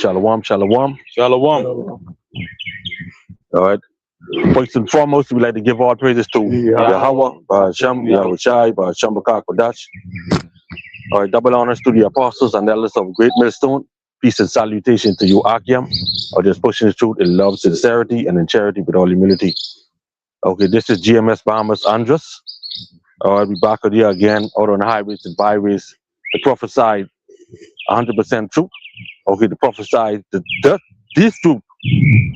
Shalom, shalom. Shalom. All right. First and foremost, we like to give all praises to Yahweh, Hashem, Yahushai, Hashem Kodash. All right. Double honors to the apostles and elders of Great Millstone. Peace and salutation to you, Akim, or just pushing the truth in love, sincerity, and in charity with all humility. Okay, this is GMS Bahamas Andres. All right, we back here again, out on the highways and byways. The prophesied 100% truth. Okay, the prophesied this truth.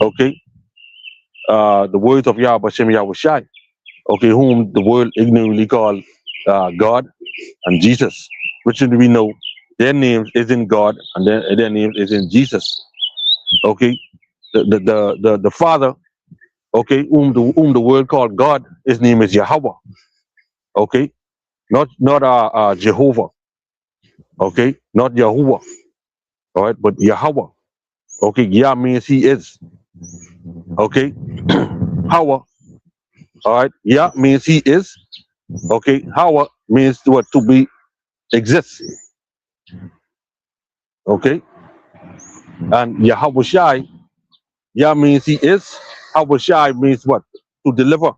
Okay, the words of Yahweh Shem Yahushai. Okay, whom the world ignorantly called God and Jesus, which we know their names is in God and their name is in Jesus. Okay, the Father. Okay, whom the world called God, his name is Yahweh. Okay, not Jehovah. Okay, not Yahuwah. All right, but Yahweh. Okay, Yah means he is. Okay, Hawa. All right, Yah means he is. Okay, Hawa means what, to be exists. Okay, and Yahweh Shai, Yah means he is. Yahweh Shai means what, to deliver.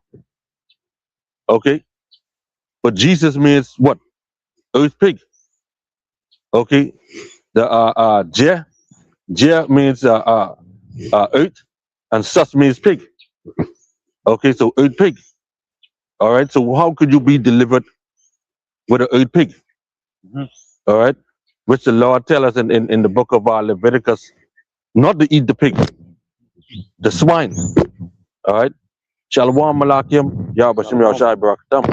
Okay, but Jesus means what, earth pig. Okay, the Je means earth, and sus means pig. Okay, so earth pig. All right, so how could you be delivered with an earth pig? All right, which the Lord tell us in the book of Leviticus, not to eat the pig, the swine. All right, Shalom Malakim, Yahbashim Yahshai Barakatam.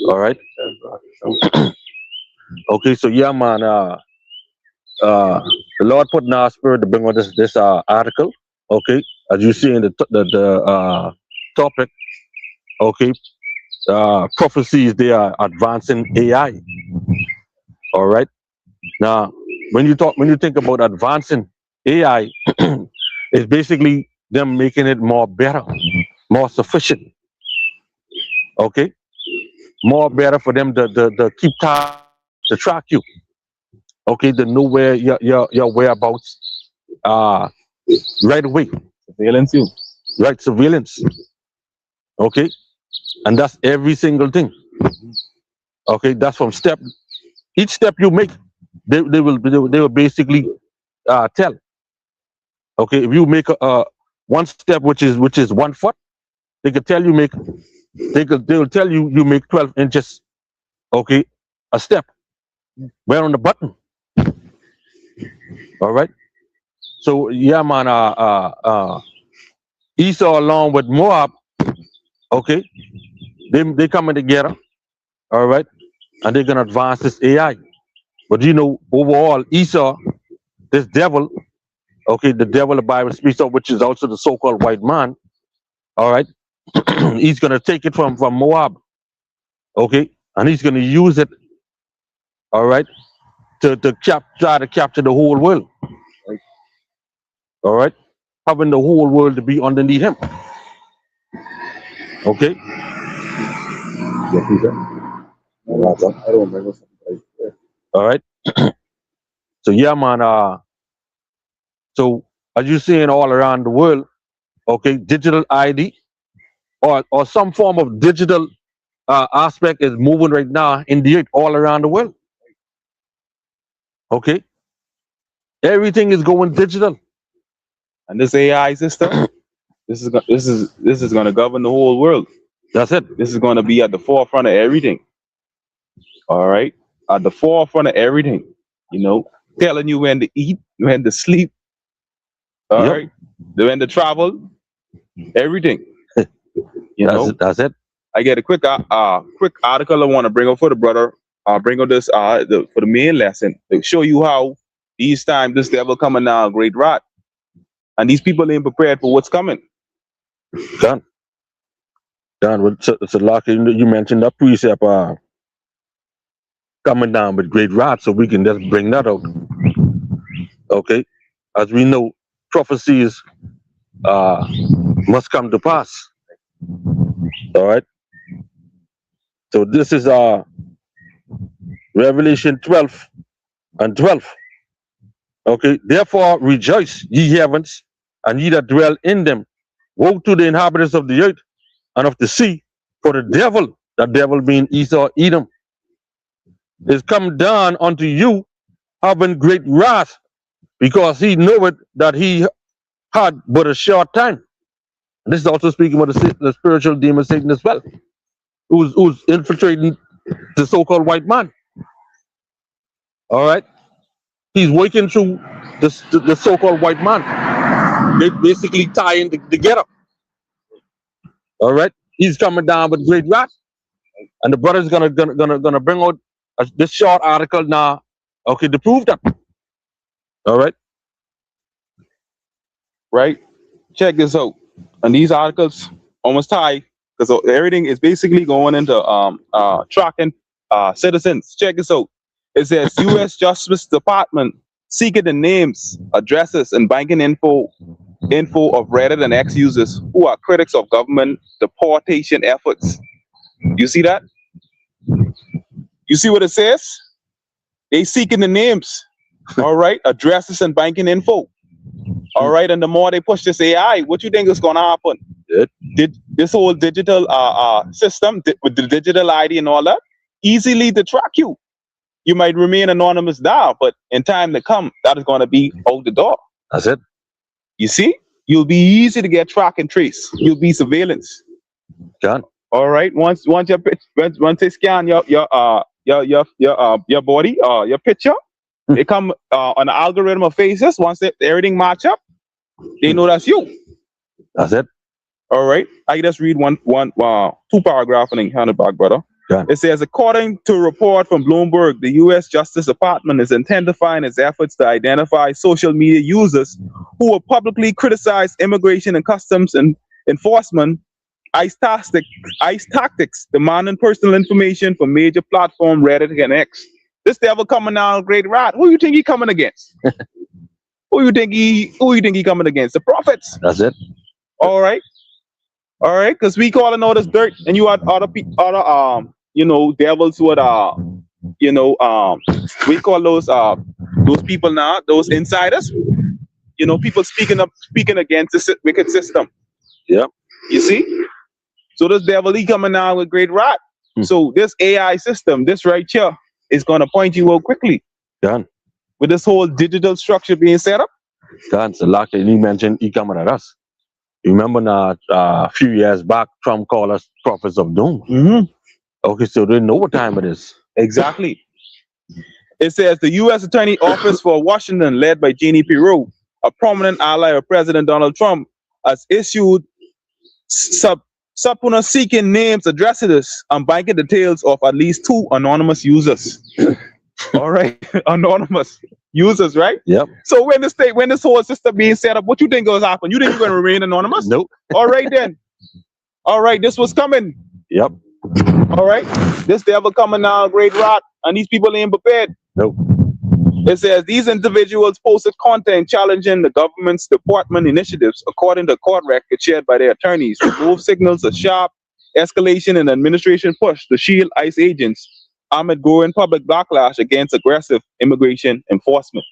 All right. Okay, so yeah, man. The Lord put in our spirit to bring on this article. Okay, as you see in the topic. Okay, prophecies, they are advancing AI. All right. Now, when you think about advancing AI, it's basically them making it more better, more sufficient. Okay, more better for them to keep time, to track you. Okay, to know where your whereabouts right away. Surveillance you. Right, surveillance. Okay, and that's every single thing. Okay, that's from each step you make, they will basically tell. Okay, if you make one step which is 1 foot, they could tell you they will tell you make 12 inches. Okay, a step. Where on the button? All right. So yeah, man. Esau along with Moab. Okay, they coming together. All right, and they're gonna advance this AI. But you know, overall, Esau, this devil. Okay, the devil the Bible speaks of, which is also the so-called white man. All right, he's gonna take it from Moab. Okay, and he's gonna use it. All right, to try to capture the whole world. All right, having the whole world to be underneath him. Okay. All right. So yeah, man. So as you seeing all around the world, okay, digital ID or some form of digital aspect is moving right now in the earth all around the world. Okay, everything is going digital, and this AI system, this is going to govern the whole world. That's it. This is going to be at the forefront of everything. All right, at the forefront of everything. You know, telling you when to eat, when to sleep. All right, when to travel, everything. You know, that's it. I get a quick article I want to bring up for the brother. I'll bring up this for the main lesson to show you how these times this devil coming now, great rat, and these people ain't prepared for what's coming. Done. It's a lot. You mentioned that precept coming down with great rat, so we can just bring that out. Okay, as we know, prophecies must come to pass. All right. So this is Revelation 12 and 12. Okay, therefore rejoice, ye heavens, and ye that dwell in them. Woe to the inhabitants of the earth and of the sea, for the devil, that devil being Esau, Edom, is come down unto you, having great wrath, because he knoweth that he had but a short time. This is also speaking about the spiritual demon Satan as well, who's infiltrating the so-called white man. All right, he's working through the so-called white man. They basically tying together. All right, he's coming down with great wrath, and the brother's gonna bring out this short article now. Okay, to prove that. All right, right? Check this out. And these articles almost tie because everything is basically going into tracking citizens. Check this out. It says U.S. Justice Department seeking the names, addresses, and banking info of Reddit and X users who are critics of government deportation efforts. You see that? You see what it says? They seeking the names, all right, addresses and banking info. All right, and the more they push this AI, what you think is going to happen? Did this whole digital system with the digital ID and all that easily to track you? You might remain anonymous now, but in time to come, that is going to be out the door. that's it. You see, you'll be easy to get track and trace. You'll be surveillance. John. All right, once they scan your body, your picture, they come on the algorithm of faces. Once everything match up, they know that's you. That's it. All right. I just read two paragraph and then hand it back, brother. Yeah. It says, according to a report from Bloomberg, the U.S. Justice Department is intensifying its efforts to identify social media users who will publicly criticize immigration and customs and enforcement, ICE tactics, demanding personal information from major platform Reddit and X. This devil coming out, great rat. Who you think he coming against? Who you think he coming against? The prophets. That's it. All right, because we calling all this dirt, and you had other devils with we call those people now, those insiders. People speaking against this wicked system. Yeah. You see, so this devil he coming out with great rat. So this AI system, this right here, is gonna point you out quickly. Done. With this whole digital structure being set up. Done. So like you mentioned, he coming at us. Remember now, a few years back, Trump called us prophets of doom. Mm-hmm. Okay, so they know what time it is. Exactly. It says the U.S. Attorney Office for Washington, led by Jeannie Pirro, a prominent ally of President Donald Trump, has issued subpoena seeking names, addresses, and banking details of at least 2 anonymous users. All right, anonymous users, right? Yep. So when this whole system being set up, what you think goes happen? You think you're going to remain anonymous? Nope. All right then. All right, this was coming. Yep. All right, this devil coming now, great rot, and these people ain't prepared. Nope. It says these individuals posted content challenging the government's deportment initiatives, according to court record shared by their attorneys. Both signals a sharp escalation in administration push to shield ICE agents amid growing public backlash against aggressive immigration enforcement.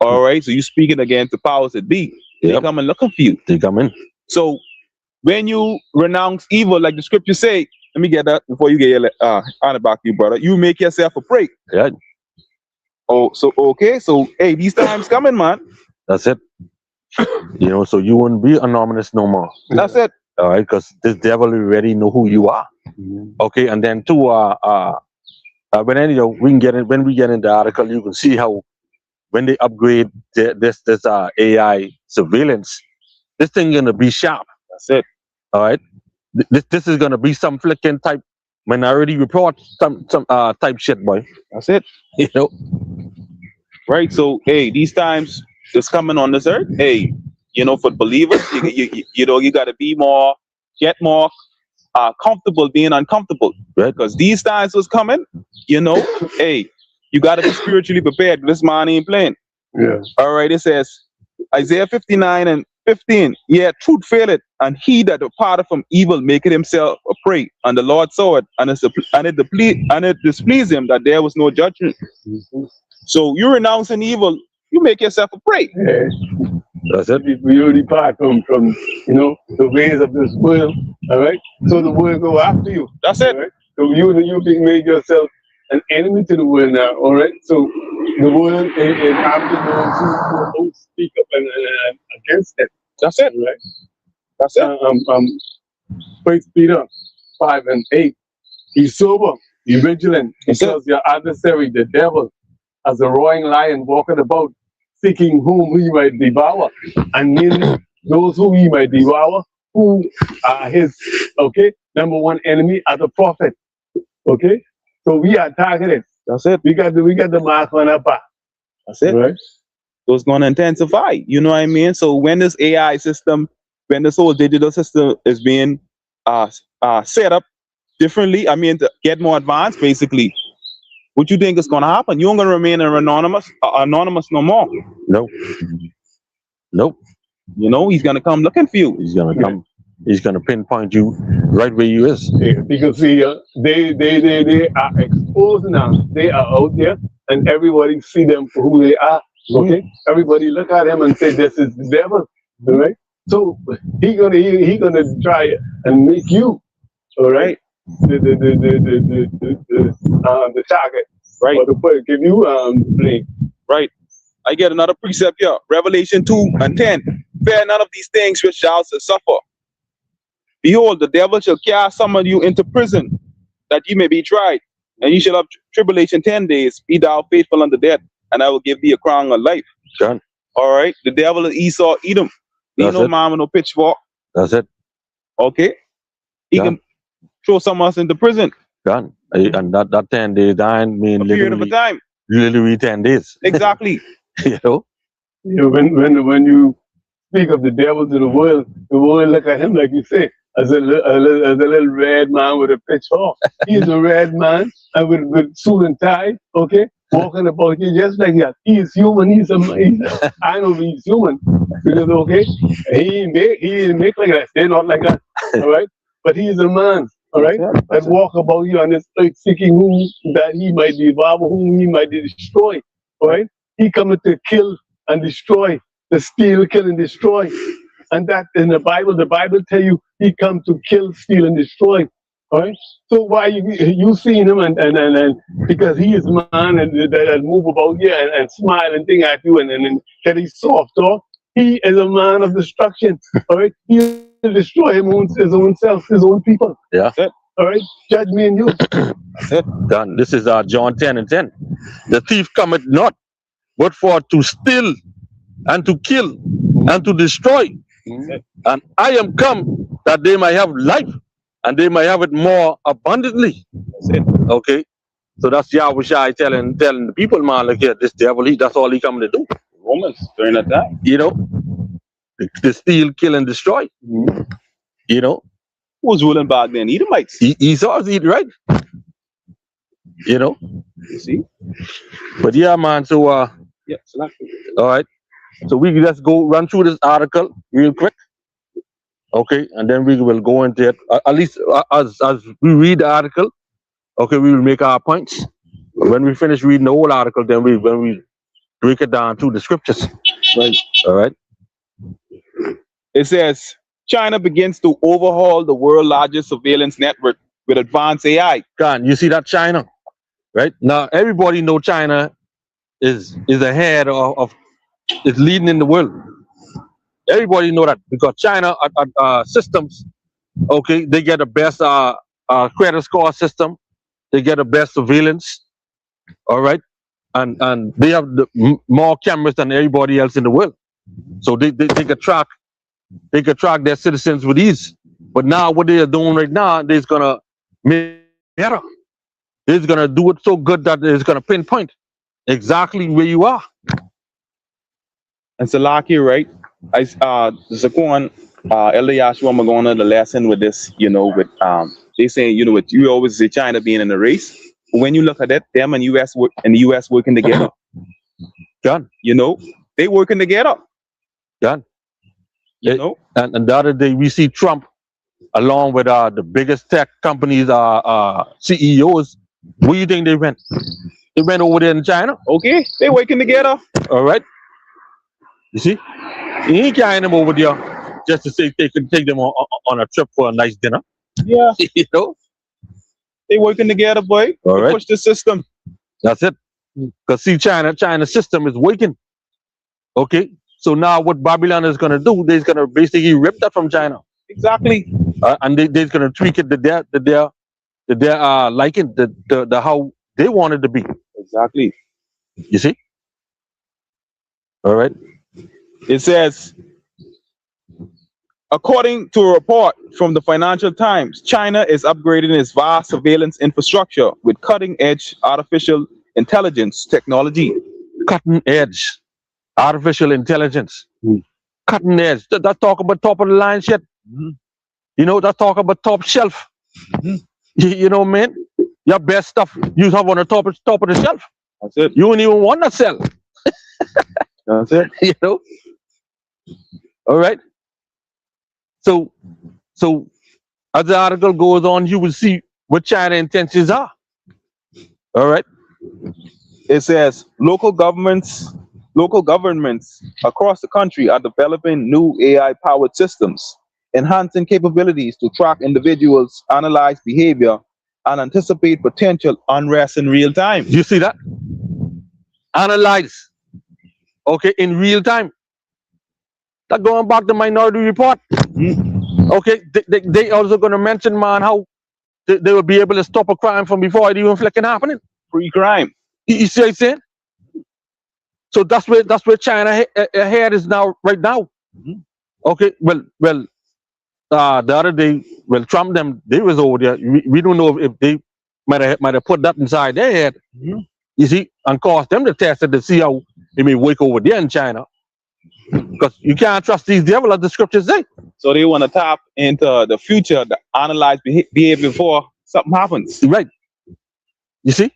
All right, so you speaking against the powers that be. They come and looking for you. They come in. So when you renounce evil, like the scriptures say, let me get that before you get your honor back to you, brother. You make yourself a prey. Yeah. Oh, so okay, so hey, these times coming, man. That's it. So you wouldn't be anonymous no more. That's it. All right, because this devil already know who you are. Okay, and then two but anyhow, when we get in the article, you can see how when they upgrade this AI surveillance, this thing gonna be sharp. That's it. All right, this is gonna be some flicking type minority report, some type shit, boy. That's it. Right. So hey, these times it's coming on this earth. Hey, for believers, you got to be get more comfortable being uncomfortable. Right. Because these times was coming. Hey, you got to be spiritually prepared. This man ain't playing. Yeah. All right. It says Isaiah 59:15. Yeah, truth faileth, and he that departed from evil maketh himself a prey. And the Lord saw it, and it displeased him that there was no judgment. So you're renouncing evil, you make yourself a prey. Yeah. That's it. We already part from the ways of this world. All right. So the world go after you. That's it. All right? So you being made yourself an enemy to the world now. All right. So the world is after those who speak up and against it. That's it. All right. That's it. 1 Peter 5:8. Be sober, be vigilant, That's it. because your adversary, the devil, as a roaring lion, walking about, seeking whom he might devour, and meaning those whom he might devour, who are his, okay, number one enemy as a prophet, okay. So we are targeted. That's it. We got the mark on our back. That's it. Right? So it's going to intensify. You know what I mean? So when this AI system, when this whole digital system is being set up differently, I mean, to get more advanced, basically, what you think is going to happen? You ain't going to remain anonymous no more. Nope. Nope. You know, he's going to come looking for you. He's gonna come. He's gonna pinpoint you right where you is. Yeah, because see, they are exposed now. They are out there, and everybody see them for who they are. Okay, everybody look at them and say, "This is the devil." All right. So he gonna try and make you, all right, the target, Right. or the give you blame. Right. I get another precept here. Revelation 2:10. Fear none of these things which shall suffer. Behold, the devil shall cast some of you into prison, that ye may be tried, and ye shall have tribulation 10 days. Be thou faithful unto death, and I will give thee a crown of life. Done. All right. The devil is Esau, Edom. He That's no it. mama, no pitchfork. That's it. Okay. He Yeah. can throw some of us into prison Done. And that 10 days dying mean a period of a time. literally 10 days. Exactly. You know? You know, when you speak of the devil to the world look at him like you say, as a little red man with a pitchfork. He's a red man and with suit and tie, okay, walking about here just like that. He is human. I know he's human because okay, he didn't make like that. They're not like that, all right. But he is a man, all right, that walk about here on this earth seeking whom that he might devour, whom he might destroy, all right. He coming to kill and destroy, to steal, kill, and destroy. And that in the Bible tell you he come to kill, steal, and destroy. All right. So why you seeing him and because he is man and that move about here and smile and thing at you and that he's soft, or he is a man of destruction. All right. He'll destroy his own self, his own people. Yeah. All right. Judge me and you. Done. This is John 10:10. The thief cometh not, but for to steal and to kill and to destroy. And I am come that they might have life and they might have it more abundantly. Okay. So that's Yahweh Shai telling the people, man, look here, this devil, that's all he coming to do. Romans during that time. You know? To steal, kill, and destroy. You know? Who was ruling back then? Edomites. Esau's eat, right? You know? You see? But yeah, man, so Yeah. all right. So we just go run through this article real quick, okay, and then we will go into it. At least as we read the article, okay, we will make our points. When we finish reading the whole article, then when we break it down to the scriptures. Right. All right. It says China begins to overhaul the world's largest surveillance network with advanced AI. God, you see that China, right? Now everybody know China is ahead of is leading in the world. Everybody know that because China systems, okay, they get the best credit score system, they get the best surveillance, all right, and they have more cameras than everybody else in the world, so they can track their citizens with ease. But now what they are doing right now, they're gonna make better. They're gonna do it so good that it's gonna pinpoint exactly where you are. And Salaki, right? Zaquan, Elder Yashua Magona, the lesson with this, you know, with they saying, you know, what you always say China being in the race. But when you look at that, them and the US working together. Done. You know, they working together. Done. You know? And the other day we see Trump along with the biggest tech companies CEOs. Where do you think they went? They went over there in China. Okay, they working together. All right. You see, he ain't carrying them over there just to say they can take them on a trip for a nice dinner. Yeah, You know, they working together, boy. all To right, push the system. that's it. Because see, China's system is working. Okay, so now what Babylon is gonna do? They're gonna basically rip that from China, Exactly. and they're gonna tweak it to their liking, the how they want it to be. Exactly. You see, all right. It says, according to a report from the Financial Times, China is upgrading its vast surveillance infrastructure with cutting-edge artificial intelligence technology. Cutting edge, artificial intelligence, cutting edge. That talk about top of the line shit. Mhm. You know, that talk about top shelf. Mhm. You know, man, your best stuff you have on the top of the shelf. That's it. You don't even want to sell. That's it. You know, all right. So as the article goes on, you will see what China intentions are. All right. It says local governments across the country are developing new AI-powered systems, enhancing capabilities to track individuals, analyze behavior, and anticipate potential unrest in real time. You see that? Analyze. Okay, in real time. That going back to Minority Report. Okay, they also going to mention, man, how they will be able to stop a crime from before it even flicking happening. Pre-crime. You see what I'm saying? So that's where China ahead is now, right now. Mhm. Okay, well, the other day, well, Trump them, they was over there. We don't know if they might have put that inside their head. Mhm. You see, and caused them to test it to see how it may work over there in China. Because you can't trust these devils, as the scriptures say. So they want to tap into the future to analyze behavior before something happens. Right. You see?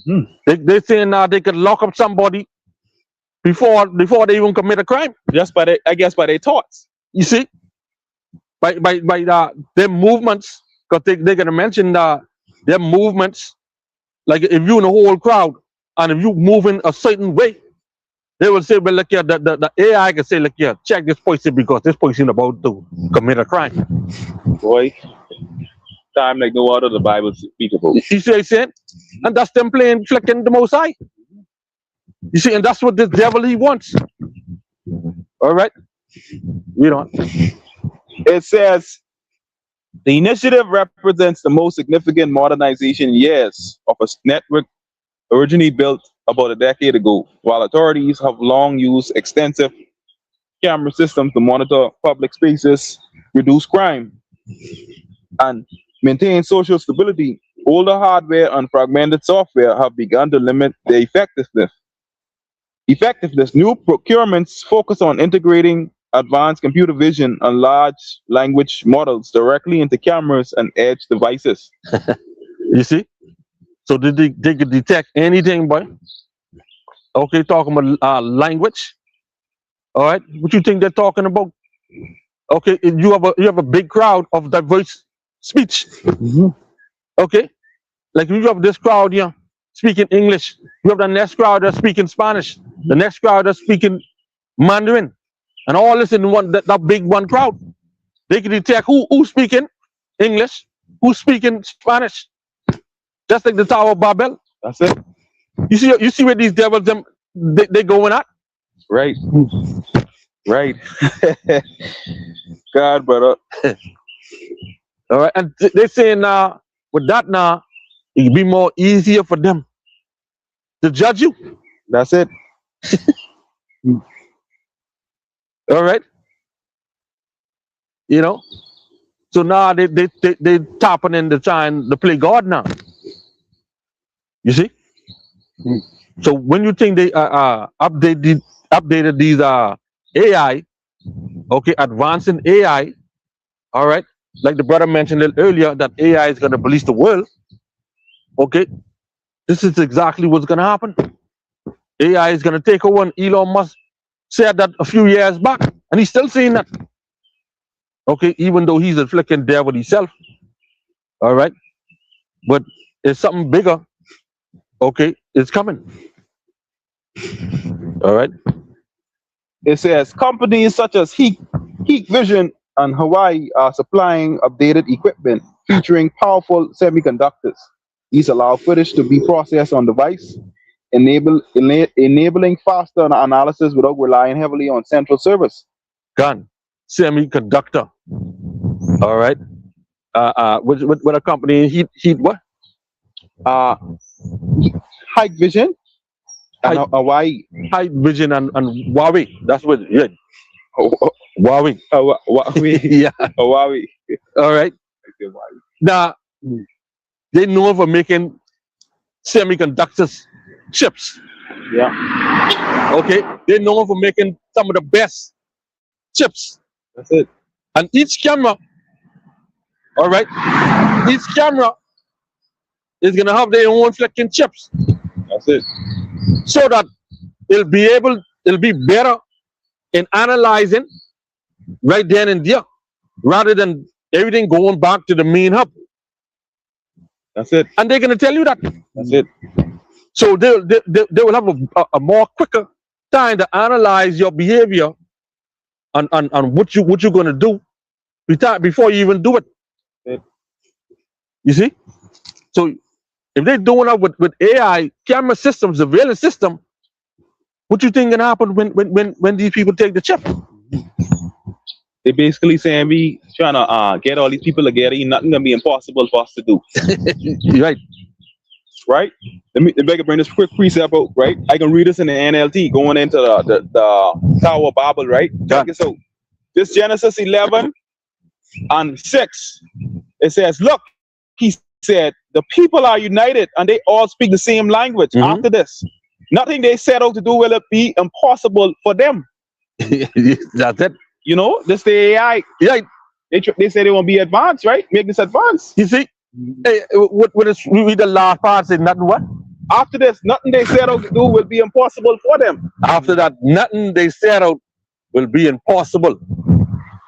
Mhm. They saying now they could lock up somebody before they even commit a crime. Just by their thoughts. You see? By their movements, because they're gonna mention their movements. Like if you in a whole crowd and if you move in a certain way, they will say, well, look here, the AI can say, look here, check this person because this person about to commit a crime. Boy, time like no other the Bible speaks about. You see what I'm saying? And that's them playing flicking the Most High. You see, and that's what this devil he wants. All right? We don't. It says the initiative represents the most significant modernization in years of a network originally built about a decade ago, while authorities have long used extensive camera systems to monitor public spaces, reduce crime, and maintain social stability. Older hardware and fragmented software have begun to limit their effectiveness. New procurements focus on integrating advanced computer vision and large language models directly into cameras and edge devices. You see? So they could detect anything, boy. Okay, talking about language. All right, what you think they're talking about? Okay, you have a big crowd of diverse speech. Mhm. Okay, like you have this crowd here speaking English. You have the next crowd that's speaking Spanish. The next crowd that's speaking Mandarin, and all this in that big one crowd. They can detect who's speaking English, who's speaking Spanish. Just like the Tower of Babel. That's it. You see where these devils they going at? Right. Right. God, brother. All right, and they saying now with that now it'll be more easier for them to judge you. That's it. All right, you know. So now they tapping in the trying to play God now. You see. So when you think they updated these AI, okay, advancing AI, all right, like the brother mentioned it earlier that AI is going to police the world. Okay, this is exactly what's going to happen. AI is going to take over, and Elon Musk said that a few years back, and he's still saying that. Okay, even though he's a flicking devil himself, all right, but it's something bigger. Okay, it's coming. All right. it says companies such as Heat Vision and Hawaii are supplying updated equipment featuring powerful semiconductors. These allow footage to be processed on device, enabling faster analysis without relying heavily on central servers. Gun, semiconductor. All right. What a company? Heat what? Hike Vision and Hawaii. High Vision and Huawei. That's what. Yeah. Huawei. Huawei. Yeah. Huawei. All right. Now they know for making semiconductors chips. Yeah. Okay. They know for making some of the best chips. That's it. And each camera, all right, each camera is gonna have their own flicking chips. That's it. So that it'll be better in analyzing right then and there, rather than everything going back to the main hub. That's it. And they're gonna tell you that. That's it. So they will have a more quicker time to analyze your behavior and what you're gonna do before you even do it. You see? So if they're doing that with AI camera systems, surveillance system, what you think gonna happen when these people take the chip? They basically saying we trying to get all these people together. Nothing gonna be impossible for us to do. Right. Right? Let me bring this quick precept out, right? I can read this in the NLT going into the Tower of Babel, right? Check this out. This Genesis 11 and 6. It says, look, he said, the people are united and they all speak the same language. After this, nothing they set out to do will it be impossible for them. That's it. You know, this the AI. Right. They say they won't be advanced, right? Make this advanced. You see, what is read the last part say nothing what? After this, nothing they set out to do will be impossible for them. After that, nothing they set out will be impossible.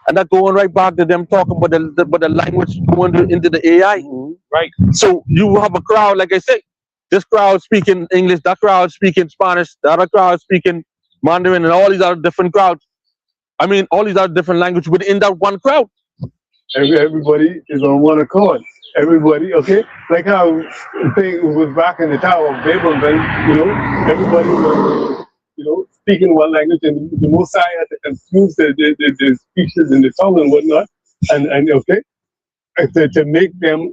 And that going right back to them talking about the language going into the AI. Right. So you have a crowd, like I say, this crowd speaking English, that crowd speaking Spanish, the other crowd speaking Mandarin, and all these other different crowds. I mean, all these other different languages within that one crowd. Everybody is on one accord. Everybody, okay? Like how the thing was back in the Tower of Babel, then, you know, everybody was, you know, speaking one language, and the Messiah had to confuse the speeches and the tongue and whatnot, and okay, to make them,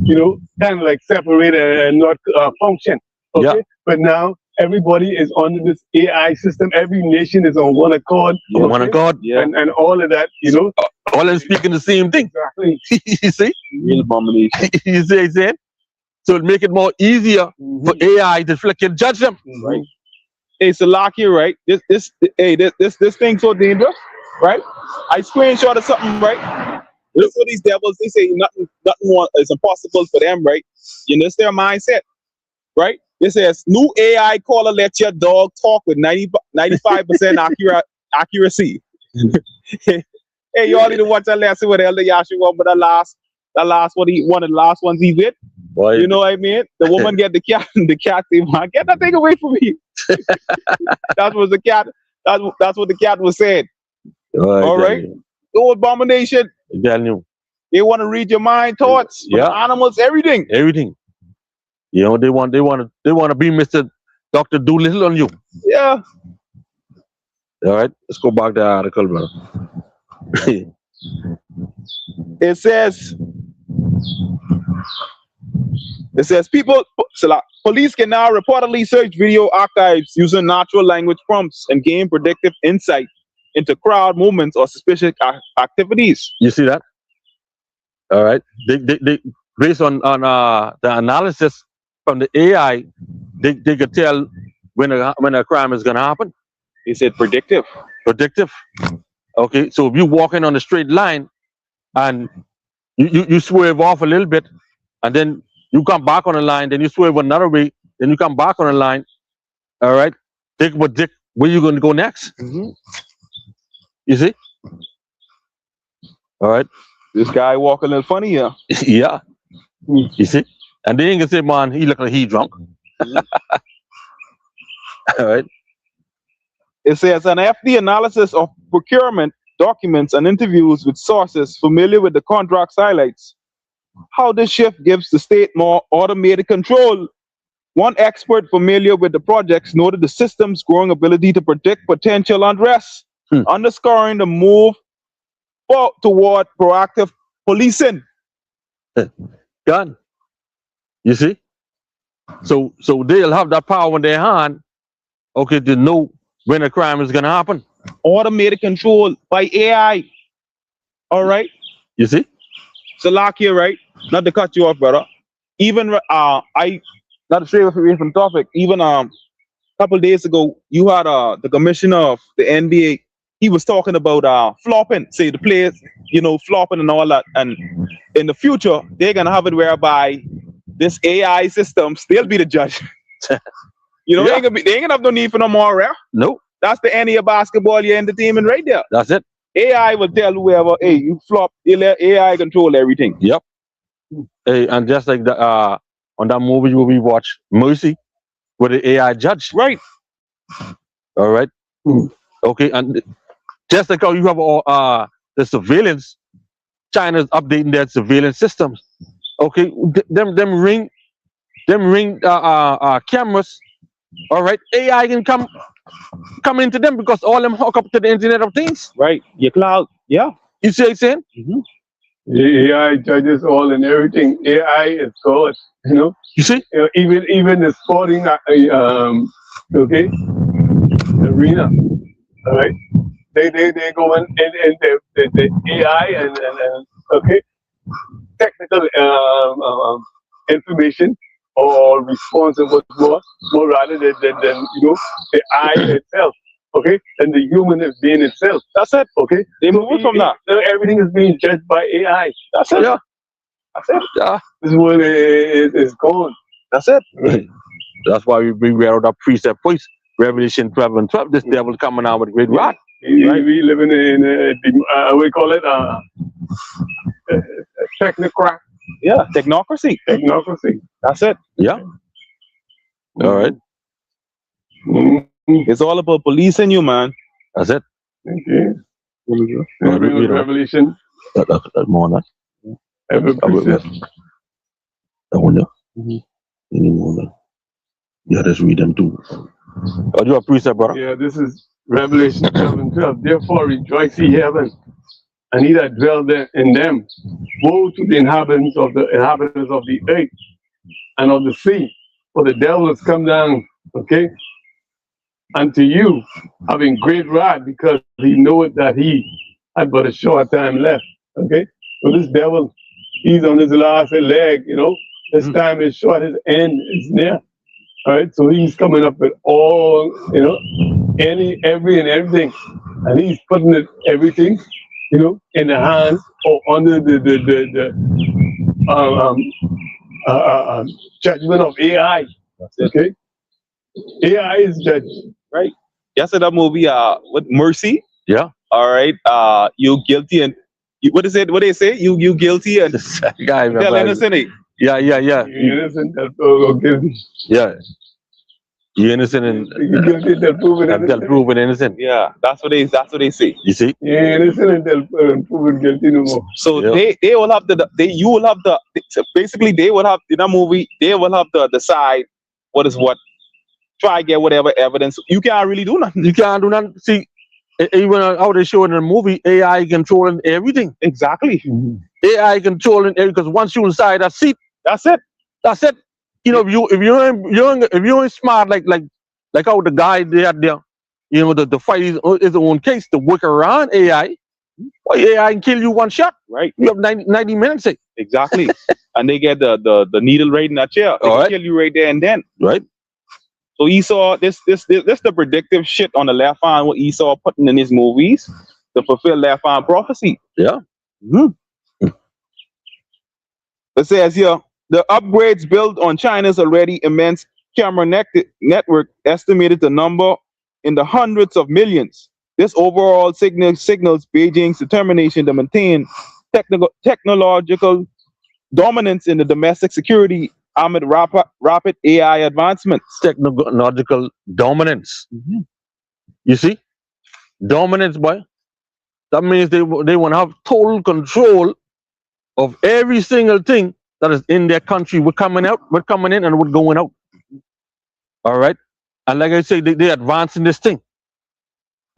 you know, kind of like separate and not function, okay? Yeah. But now everybody is under this AI system. Every nation is on one accord. On one accord, yeah, and all of that, you know. all of them speaking the same thing. Exactly. You see? Real abomination. You see what I'm saying? So it make it more easier for AI to flick judge them. Right. Hey, Salakia, right? This thing so dangerous, right? I screenshotted something, right? Look for these devils. They say nothing more is impossible for them, right? You know, it's their mindset, right? It says new AI caller let your dog talk with 95% accuracy. Hey, y'all need to watch that lesson with Elder Yashua, but the last one of the last ones he did. Boy. You know what I mean? The woman get the cat, and the cat say, "Man, get that thing away from me." That's what the cat. That's what the cat was saying. All right, no abomination. They want to read your mind, thoughts, animals, everything. Everything. You know, they want to be Mr. Dr. Doolittle on you. Yeah. All right, let's go back to the article, brother. It says police can now reportedly search video archives using natural language prompts and gain predictive insight into crowd movements or suspicious activities. You see that? All right. They based on the analysis from the AI, they could tell when a crime is gonna happen. They said predictive. Predictive. Okay, so if you're walking on a straight line and you swerve off a little bit, and then you come back on the line, then you swerve another way, then you come back on the line. All right, they could predict where you're going to go next. You see? All right. This guy walking a little funny here. Yeah. You see? And they ain't gonna say, man, he look like he drunk. All right. It says an FD analysis of procurement documents and interviews with sources familiar with the contracts highlights how this shift gives the state more automated control. One expert familiar with the projects noted the system's growing ability to predict potential unrest, underscoring the move toward proactive policing. Gun. You see? So they'll have that power in their hand, okay, to know when a crime is gonna happen. Automated control by AI. All right. You see? So lock here, right? Not to cut you off, brother. Even I not to stray away from the topic. Even a couple of days ago, you had the commissioner of the NBA. He was talking about flopping, say the players, flopping and all that. And in the future, they're gonna have it whereby this AI system still be the judge. Yeah. they ain't gonna have no need for no more ref. Nope. That's the end of your basketball, your entertainment right there. That's it. AI will tell whoever, hey, you flop. AI control everything. Yep. Hey, and just like the on that movie where we watch Mercy with the AI judge. Right. All right. Okay, and just like how you have all the surveillance, China's updating their surveillance systems. Okay, them ring cameras. All right, AI can come into them because all them hook up to the Internet of Things. Right. Your cloud. Yeah. You see what I'm saying? Mm-hmm. The AI judges all and everything. AI is God, You see? Even the sporting okay, arena. All right. They go in and the AI and okay, technical information or response of what's more rather than the eye itself. Okay, and the human is being itself. That's it. Okay, They move from that. Everything is being judged by AI. That's it. Yeah. That's it. Yeah. This is what is going. That's it. Right. That's why we read out that precept voice, Revelation 12:12. This devil coming out with a great rod. We live in we call it technocrat. Yeah. Technocracy. Technocracy. That's it. Yeah. All right. It's all about policing you, man. That's it. Okay. Revelation. Revelation. That more than that. Every precept. That one there. Any more than. Yeah, let's read them too. Oh, you a precept, brother? Yeah, this is Revelation 12:12. Therefore rejoice ye heaven, and he that dwell there in them. Woe to the inhabitants of the earth and of the sea, for the devil has come down, okay, unto you, having great wrath, because he knoweth that he had but a short time left. Okay? So this devil, he's on his last leg, his time is short, his end is near. All right, so he's coming up with all, every and everything, and he's putting everything, in the hands or under the judgment of AI. Okay, AI is judge, right? Yes, that movie, with Mercy. Yeah. All right. You guilty and what is it? What they say? You guilty and guy, tell innocent. Yeah. You're innocent or guilty. Yeah. You innocent and You're guilty until proven innocent. Yeah, that's what they say. You see? You're innocent until proven guilty no more. So Yeah. they will have you will have so basically they will have in that movie they will have to decide what is what. Try get whatever evidence. You can't really do nothing. You can't do nothing. See, even how they show in the movie, AI controlling everything. Exactly. AI controlling everything. Because once you're inside that seat, that's it. That's it. If you ain't smart like how the guy there, the fight is his own case to work around AI. Well, AI can kill you one shot. Right. You have 90 minutes. Exactly. And they get the needle right in that chair. They can kill you right there and then. Right. So Esau, this the predictive shit on the left hand what Esau putting in his movies to fulfill left hand prophecy. Yeah. It says here the upgrades built on China's already immense camera network estimated the number in the hundreds of millions. This overall signals Beijing's determination to maintain technological dominance in the domestic security amid rapid AI advancements. Technological dominance. You You see? Dominance, boy. That means they want to have total control of every single thing that is in their country. We're coming out, we're coming in, and we're going out. All right? And like I say, they're advancing this thing.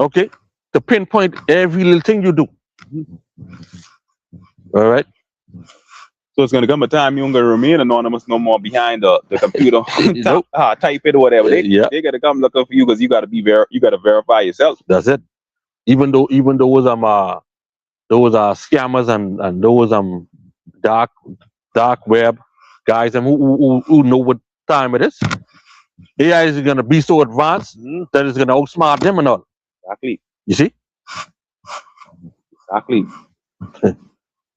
Okay? To pinpoint every little thing you do. All right? So it's gonna come a time you ain't gonna remain anonymous no more behind the computer. Nope. Type it or whatever. Yeah. They gotta come looking for you because you gotta be you gotta verify yourself. That's it. Even those scammers and those dark web guys who know what time it is. AI is gonna be so advanced that it's gonna outsmart them and all. Exactly. You see? Exactly.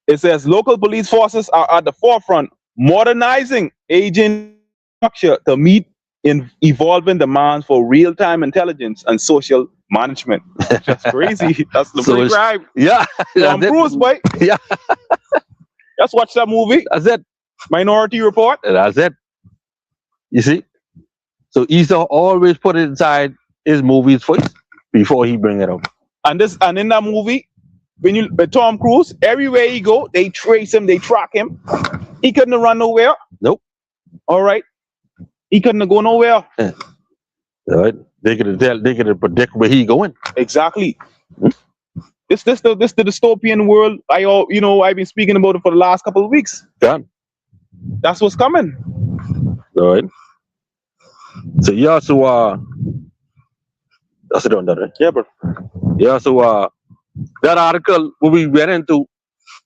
It says local police forces are at the forefront, modernizing agent structure to meet in evolving demands for real-time intelligence and social management. That's crazy. That's the So free crime. Yeah. Tom Cruise, boy. Yeah. Just watch that movie. That's it. Minority Report. That's it. You see? So Esau always put it inside his movies first before he bring it out. And in that movie, with Tom Cruise, everywhere he go, they trace him, they track him. He couldn't run nowhere. Nope. All right. He couldn't go nowhere. All right. They could predict where he going. Exactly. This the dystopian world. I've been speaking about it for the last couple of weeks. Done. That's what's coming. All right. So yeah, that's it on that, right? Yeah, bro. Yeah, so that article what we went into,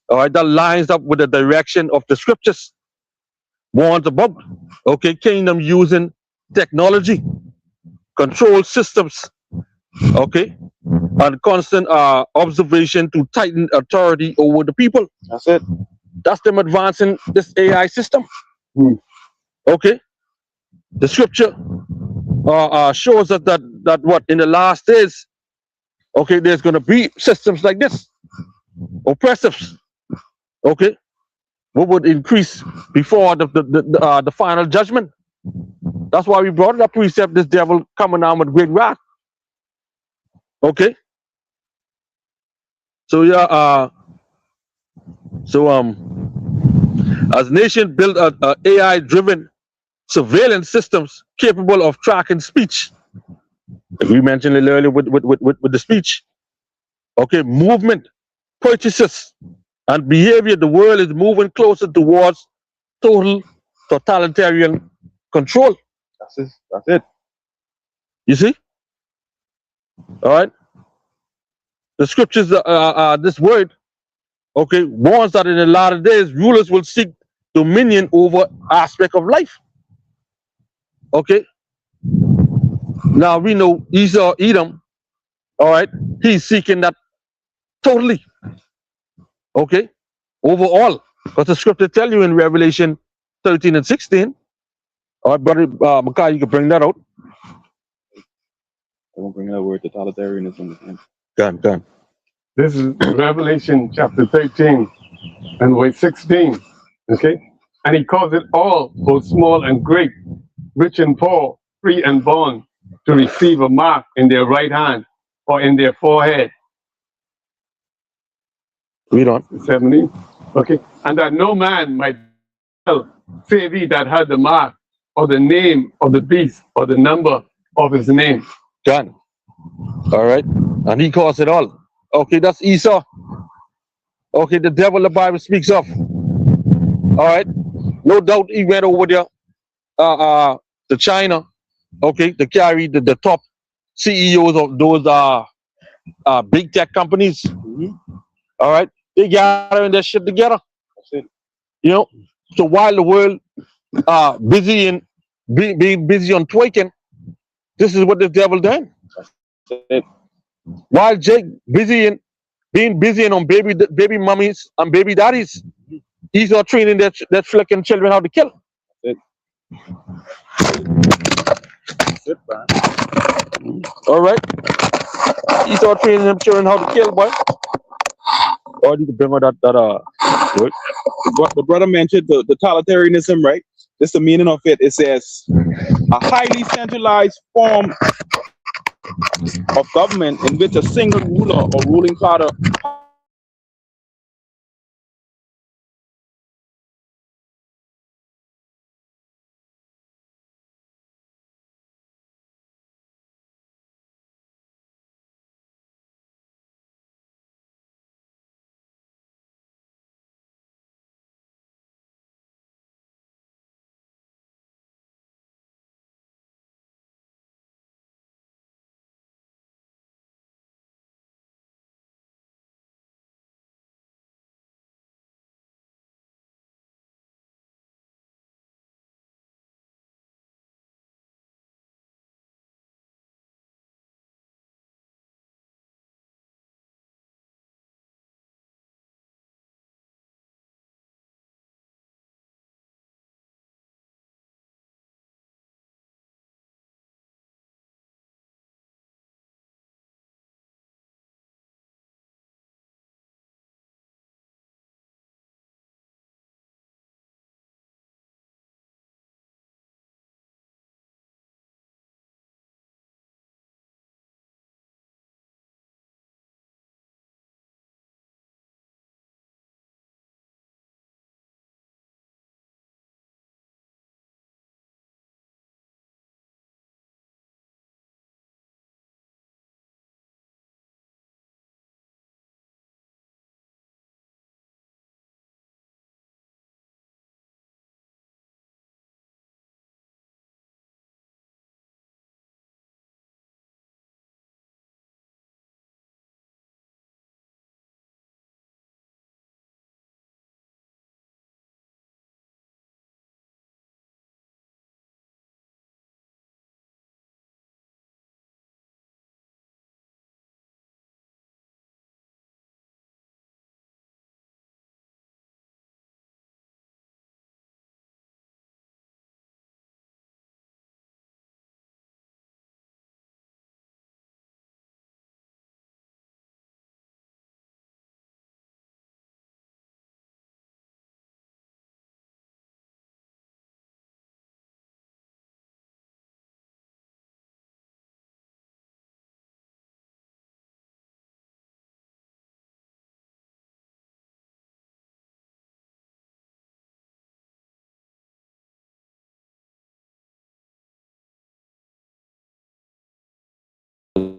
all right, that lines up with the direction of the scriptures. Warns about, okay, kingdom using technology, control systems, okay, and constant observation to tighten authority over the people. That's it. That's them advancing this AI system. Okay, the scripture shows us that what in the last days, okay, there's going to be systems like this, oppressives, okay, what would increase before the final judgment. That's why we brought that precept, this devil coming down with great wrath. Okay. So yeah, as nation build a AI-driven surveillance systems capable of tracking speech. We mentioned it earlier with the speech. Okay, movement, purchases, and behavior. The world is moving closer towards total totalitarian control. That's it. You see? All right. The scriptures, this word, okay, warns that in the latter days, rulers will seek dominion over aspect of life. Okay. Now we know Esau, Edom, all right, he's seeking that totally. Okay, overall, because the scripture tell you in Revelation 13 and 16. All right, brother Makai, you can bring that out. I won't bring that word totalitarianism. Done. This is Revelation chapter 13 and verse 16. Okay? And he calls it all, both small and great, rich and poor, free and bond, to receive a mark in their right hand or in their forehead. Read on. 17. Okay. And that no man might tell, save he that had the mark, or the name of the beast, or the number of his name. Done. All right. And he calls it all. Okay, that's Esau. Okay, the devil the Bible speaks of. All right. No doubt he went over there to China, okay, to carry the top CEOs of those big tech companies. All right. They gathering their shit together. You know, so while the world busy in being busy on twerking, this is what the devil done. While Jake being busy on baby mummies and baby daddies, he's not training their flicking children how to kill. All right, he's not training them children how to kill, boy. Or you can bring on that word. The brother mentioned the totalitarianism, right? That's the meaning of it. It says a highly centralized form of government in which a single ruler or ruling power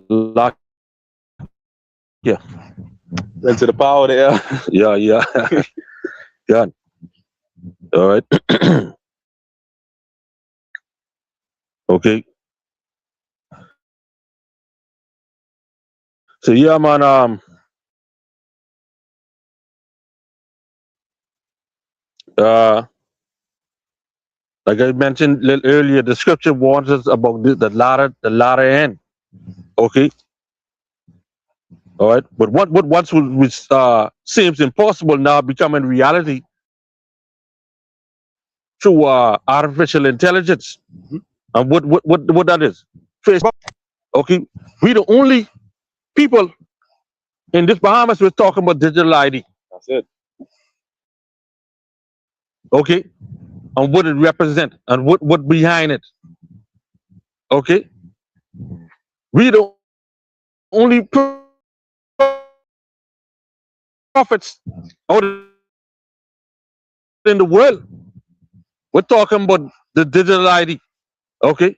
Lock, yeah, into the power there. yeah, yeah. Yeah. All right. Okay. So yeah, man. Uh, like I mentioned earlier, the scripture warns us about the latter end. Okay. All right. But what once which seems impossible now becoming reality through artificial intelligence. And what that is? Facebook. Okay. We the only people in this Bahamas we're talking about digital ID. That's it. Okay. And what it represent and what behind it. Okay. We the only prophets out in the world. We're talking about the digital ID. Okay.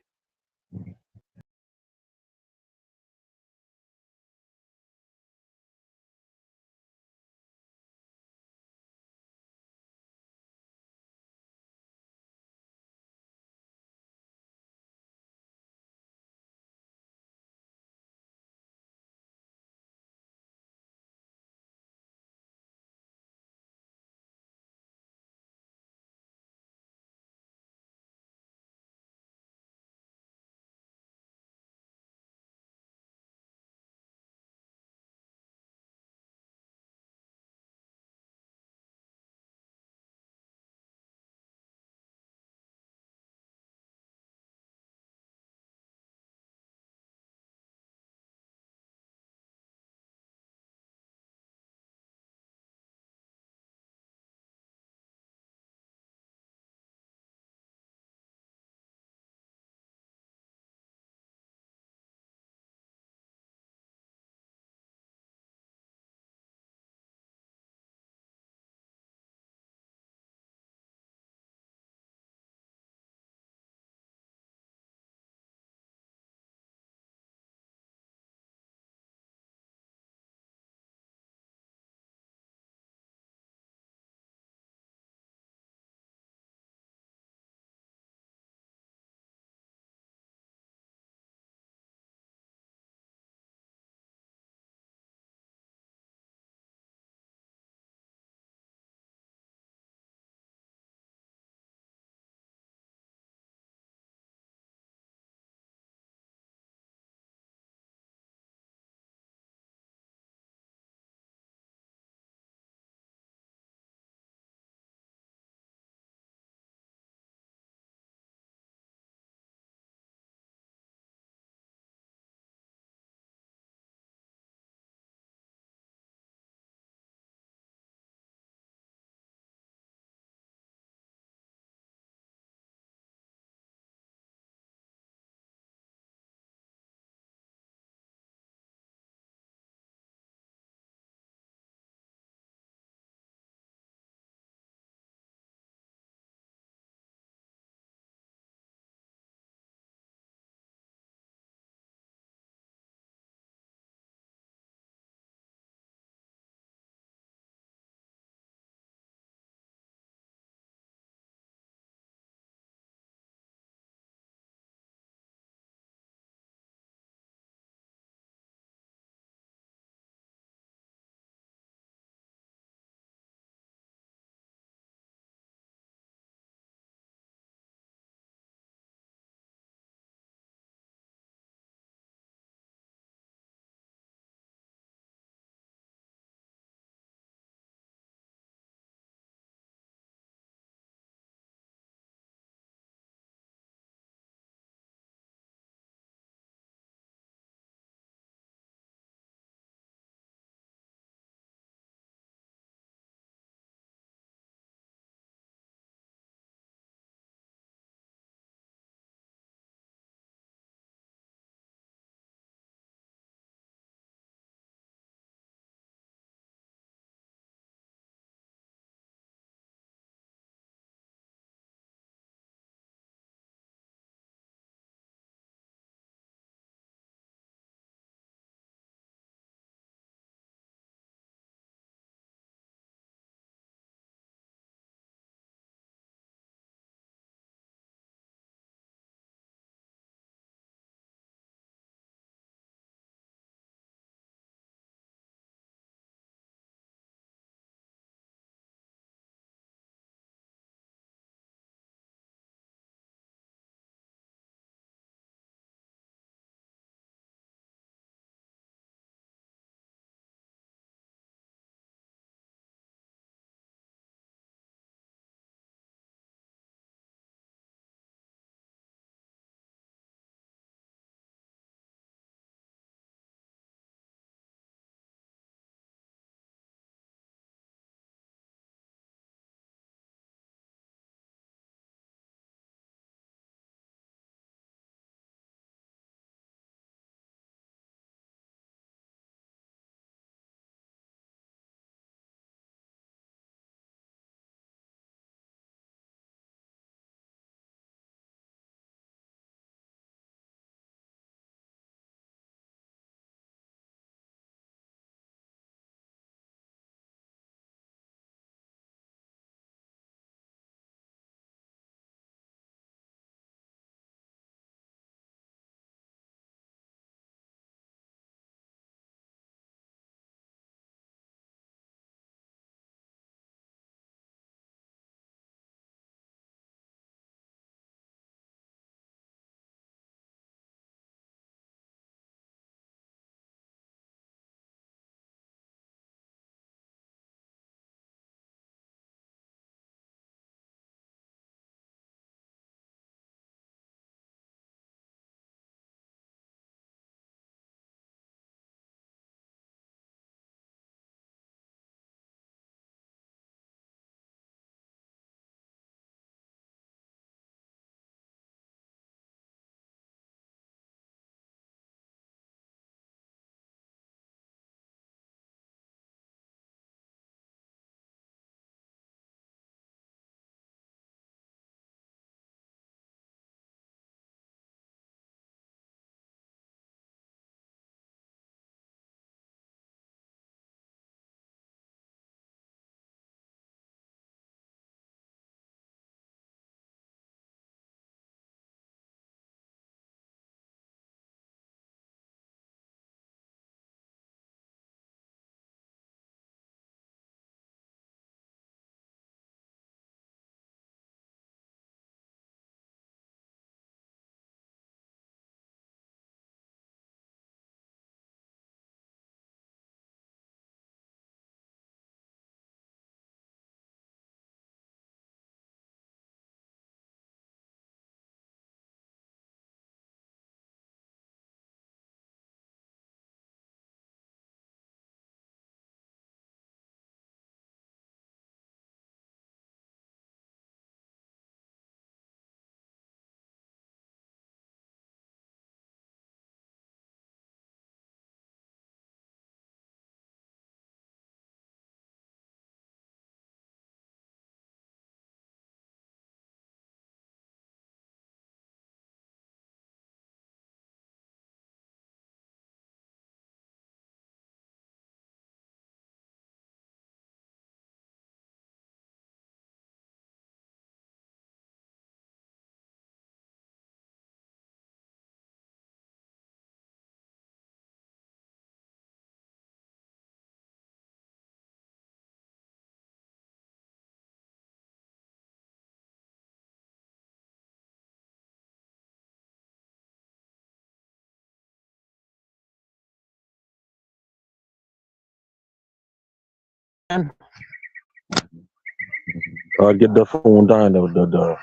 I'll get the phone down, the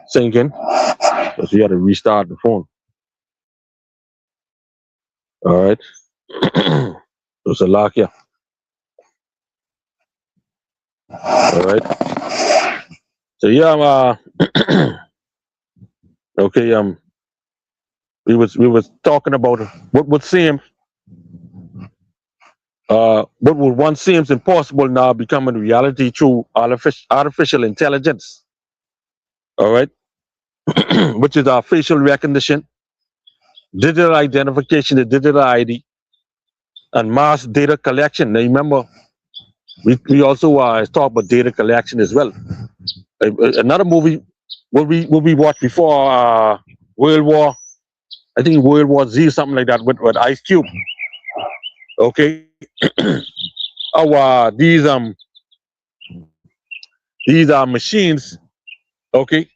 sinking. So you had to restart the phone. All right. So it's a lock here. All right. So yeah, okay. We was talking about what would seem what would once seems impossible now becoming reality through artificial intelligence. All right. Which is our facial recognition, digital identification, the digital ID, and mass data collection. Now remember, we also talk about data collection as well. Another movie what we watched before World War, I think World War Z, something like that, with Ice Cube. Okay, these are machines. Okay,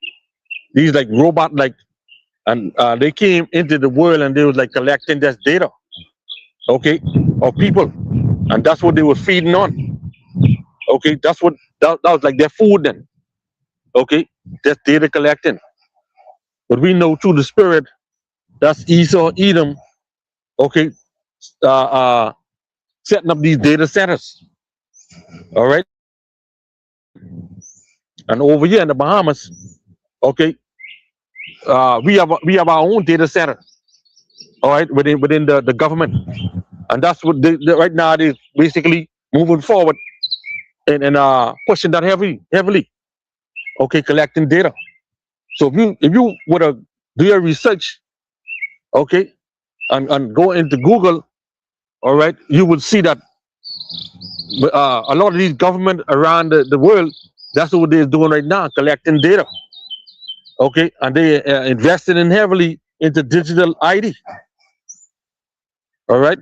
these like robot like, and they came into the world and they was like collecting this data. Okay, of people, and that's what they were feeding on. Okay, that's what that was like their food then. Okay, that's data collecting. But we know through the spirit that's Esau, Edom. Okay, uh, uh, setting up these data centers. All right, and over here in the Bahamas, okay, we have our own data center. All right, within the government, and that's what right now they basically moving forward and pushing that heavily. Okay, collecting data. So if you would do your research, okay, and go into Google, all right, you would see that a lot of these government around the world, that's what they're doing right now, collecting data. Okay, and they invested in heavily into digital ID. All right,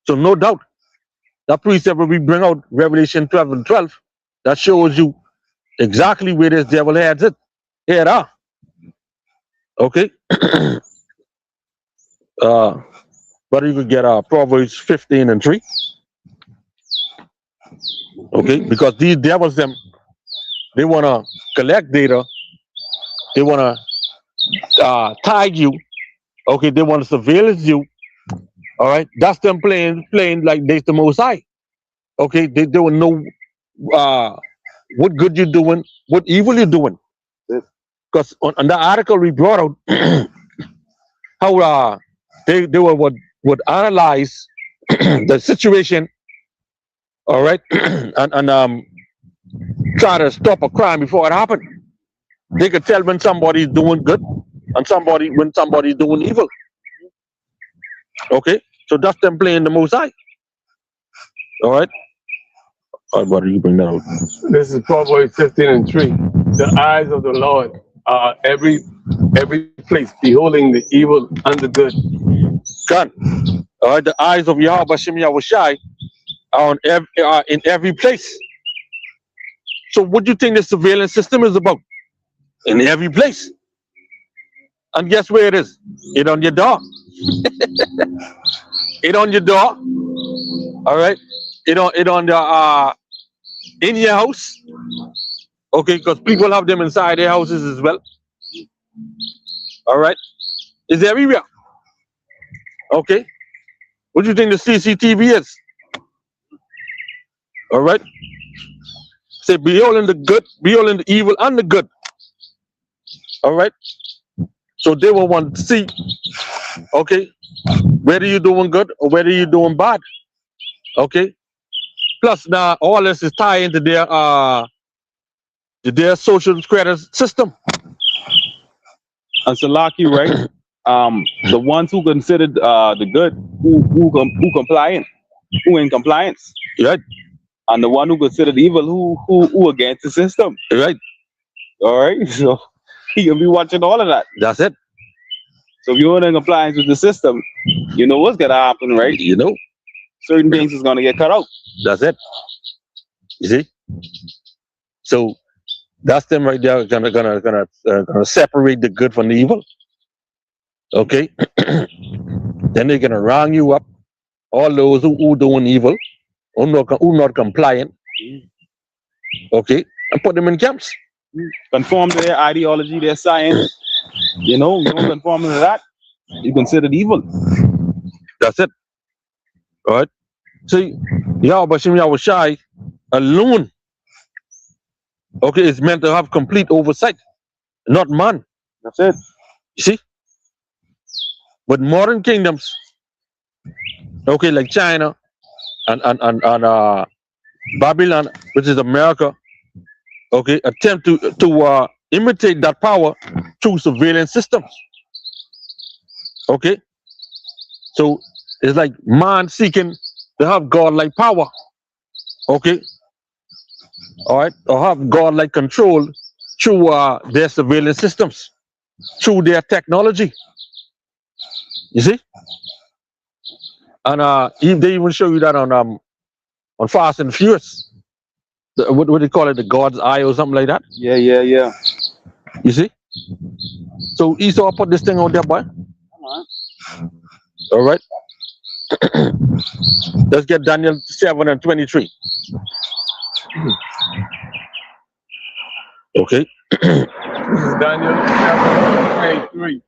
so no doubt that precept when we bring out Revelation 12 and 12, that shows you exactly where this devil heads it. Here are. Okay, but you could get Proverbs 15 and 3. Okay, because these devils them, they wanna collect data, they wanna tag you. Okay, they want to surveillance you. All right, that's them playing like they's the Most High. Okay, they don't know what good you're doing, what evil you're doing. Because on the article we brought out, how they were would analyze the situation. All right, and try to stop a crime before it happened. They could tell when somebody's doing good and when somebody's doing evil. Okay, so that's them playing the Most High. All right. All right, buddy, you bring that out. This is Proverbs 15 and 3. The eyes of the Lord are every place, beholding the evil and the good. Gun. All right, the eyes of Yahweh Shem Yahushai are in every place. So what do you think the surveillance system is about? In every place. And guess where it is? It on your door. It on your door. All right. It on the in your house. Okay, because people have them inside their houses as well. All right. It's everywhere. Okay. What do you think the CCTV is? All right. Say beholding the good, beholding the evil and the good. All right. So they will want to see, okay, whether you're doing good or whether you're doing bad. Okay. Plus now all this is tied into their social credit system. And Salaki, right? The ones who considered the good, who compliant, who in compliance, Right. and the one who considered evil, who against the system. Right. All right, so you'll be watching all of that. That's it. So if you're in compliance with the system, you know what's gonna happen, right? You know, Certain things is gonna get cut out. that's it. You see? So that's them right there gonna separate the good from the evil. Okay. Then they're gonna round you up, all those who doing evil. who not compliant, okay, and put them in camps. Conform to their ideology, their science. You know, you don't conform to that, you considered evil. That's it. All right. See, Yahweh Shem Yahweh Shai alone, okay, is meant to have complete oversight, not man. That's it. You see? But modern kingdoms, okay, like China and Babylon, which is America, okay, attempt to imitate that power through surveillance systems. Okay, so it's like man seeking to have God-like power. Okay, all right, or have God-like control through their surveillance systems, through their technology. You see, and they even show you that on Fast and Furious. What do they call it? The God's Eye or something like that. Yeah, yeah, yeah. You see? So Esau put this thing out there, boy. All right. Let's get Daniel 7:23. Okay. Daniel chapter 23.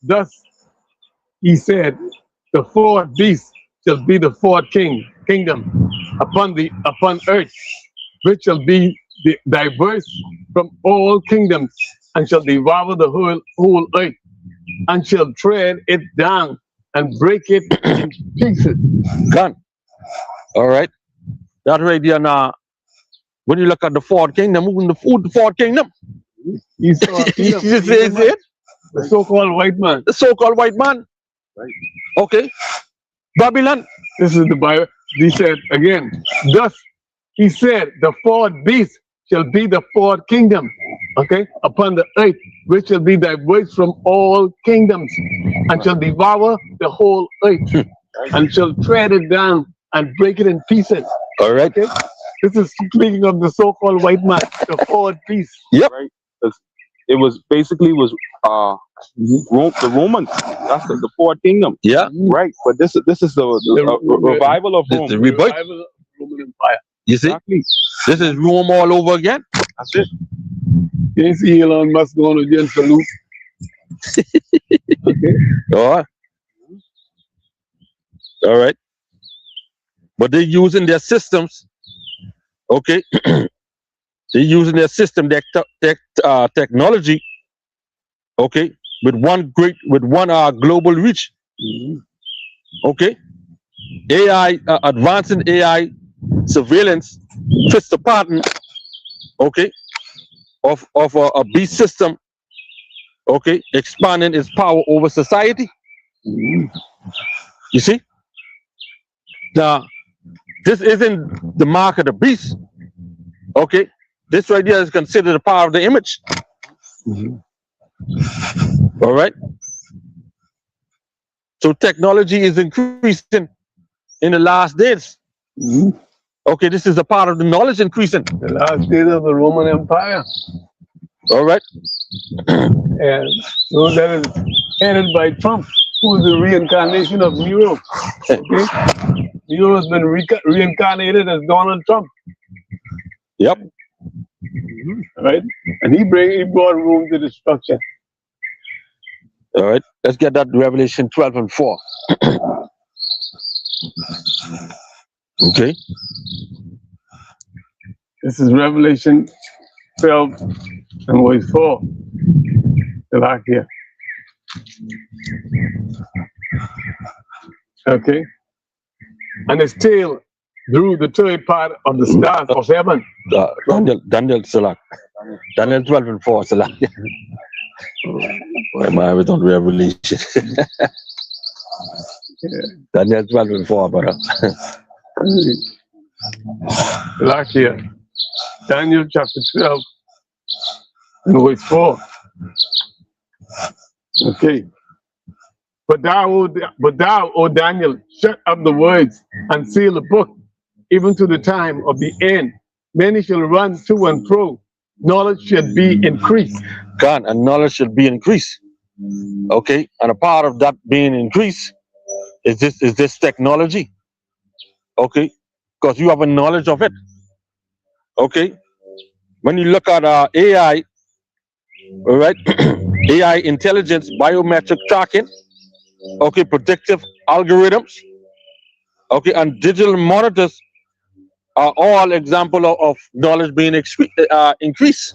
Thus he said, the fourth beast shall be the fourth kingdom upon earth, which shall be diverse from all kingdoms, and shall devour the whole earth, and shall tread it down and break it in pieces. Gone. All right. That right there now. When you look at the fourth kingdom, who's the fourth kingdom? You saw You just say it? the so-called white man. The so-called white man. Right. Okay. Babylon. This is the Bible. He said again, thus he said, the fourth beast shall be the fourth kingdom, okay, upon the earth, which shall be diverse from all kingdoms, and shall devour the whole earth, and shall tread it down and break it in pieces. All right. Okay? This is speaking of the so-called white man, the fourth beast. Yep. Right. It was basically the Romans. That's the fourth kingdom. Yeah. Right. But this is the revival of Rome. The rebirth. Revival of the Roman Empire. You see? Exactly. This is Rome all over again. That's it. You see Elon Musk going against salute. Okay. All right. All right. But they're using their systems. Okay. They're using their system, their technology. Okay. With one global reach. Okay. AI, advancing AI surveillance, twist the pattern. Okay. Of a beast system. Okay. Expanding its power over society. You see? Now, this isn't the mark of the beast. Okay, this right here is considered the power of the image. All right. So technology is increasing in the last days. Okay, this is a part of the knowledge increasing. The last days of the Roman Empire. All right. And so that is headed by Trump, who is the reincarnation of Nero. Okay? Nero has been reincarnated as Donald Trump. Yep. Right? And he brought Rome to destruction. All right. Let's get that Revelation 12:4. Okay. This is Revelation 12:4. The lock here. Okay. And his tail drew the third part of the stars of heaven. Daniel Salak. Daniel 12:4 Salak. Why am I on Revelation? Daniel 12:4, brother. Lock here. Daniel chapter 12 and verse 4. Okay. But thou, O Daniel, shut up the words and seal the book, even to the time of the end. Many shall run to and fro. Knowledge should be increased. God, and knowledge should be increased. Okay, and a part of that being increased is this technology. Okay, because you have a knowledge of it. Okay. When you look at AI, all right, AI intelligence, biometric tracking, okay, predictive algorithms, okay, and digital monitors are all example of knowledge being increased.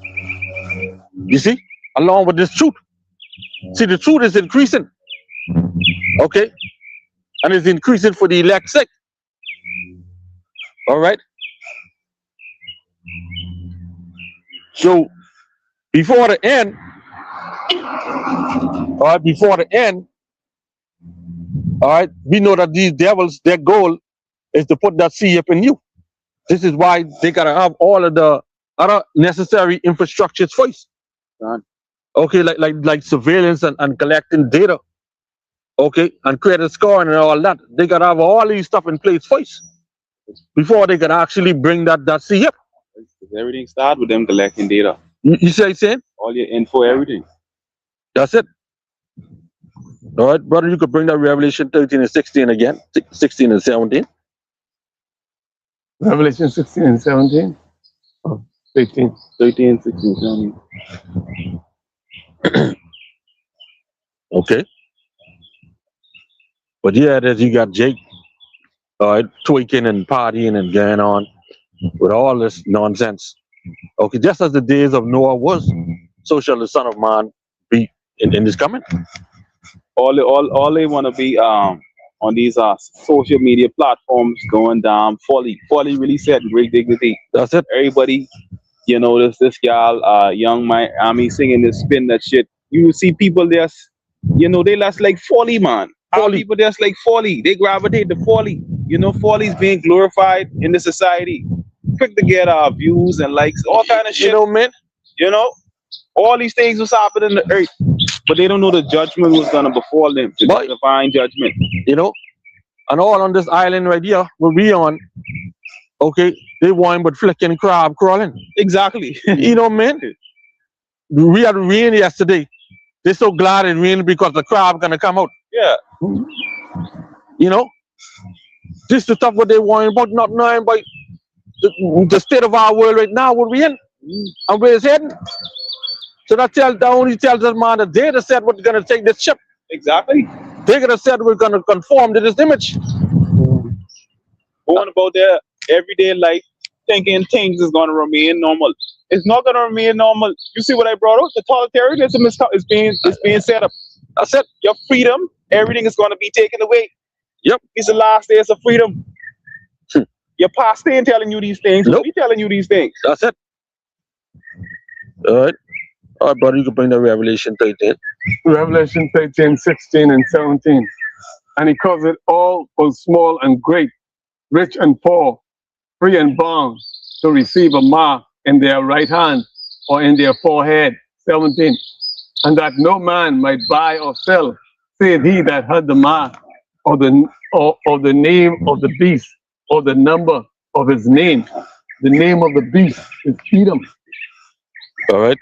You see, along with this truth. See, the truth is increasing, okay, and it's increasing for the elect sake. All right. So before the end, all right, before the end, all right, we know that these devils, their goal is to put that seed up in you. This is why they gotta have all of the other necessary infrastructures first. Okay, like surveillance and collecting data. Okay, and credit scoring and all that. They gotta have all these stuff in place first before they can actually bring that seed up. Everything starts with them collecting data. You see what I'm saying? All your info, everything. That's it. All right, brother, you could bring that Revelation 13 and 16 again, 16 and 17. Revelation 16 and 17. Oh, 18. 13, 16, 17. Okay. But yeah, there's you got Jake, tweaking and partying and going on with all this nonsense. Okay, just as the days of Noah was, so shall the Son of Man be in his coming. All they want to be on these social media platforms going down. Folly really said great dignity. That's it. Everybody, you know, this gal, young Miami singing this spin that shit. You see people there, you know, they last like folly, man. All people there's like folly. They gravitate to folly. You know, folly's being glorified in the society. Quick to get views and likes, all kind of shit. You know, man. You know, all these things was happening in the earth, but they don't know the judgment was gonna befall them. The divine judgment. You know, and all on this island right here, where we on. Okay, they want but flicking crab crawling. Exactly. You know, man. We had rain yesterday. They're so glad it rained because the crab gonna come out. Yeah. You know, this is stuff what they want, but not knowing about the state of our world right now, what we in, and where it's heading. So that only tells us, man, that they said we're gonna take this ship. Exactly. They're gonna said we're gonna conform to this image. Going about their everyday life, thinking things is gonna remain normal. It's not gonna remain normal. You see what I brought up? The totalitarianism is being set up. That's it. Your freedom, everything is gonna be taken away. Yep. It's the last days of freedom. Your pastor ain't telling you these things. Nope. We telling you these things. That's it. All right. All right, brother, you can bring the Revelation 13. Revelation 13, 16, and 17. And he calls it all, both small and great, rich and poor, free and bond, to receive a mark in their right hand or in their forehead. 17. And that no man might buy or sell, save he that had the mark, or the name of the beast, or the number of his name. The name of the beast is freedom. All right.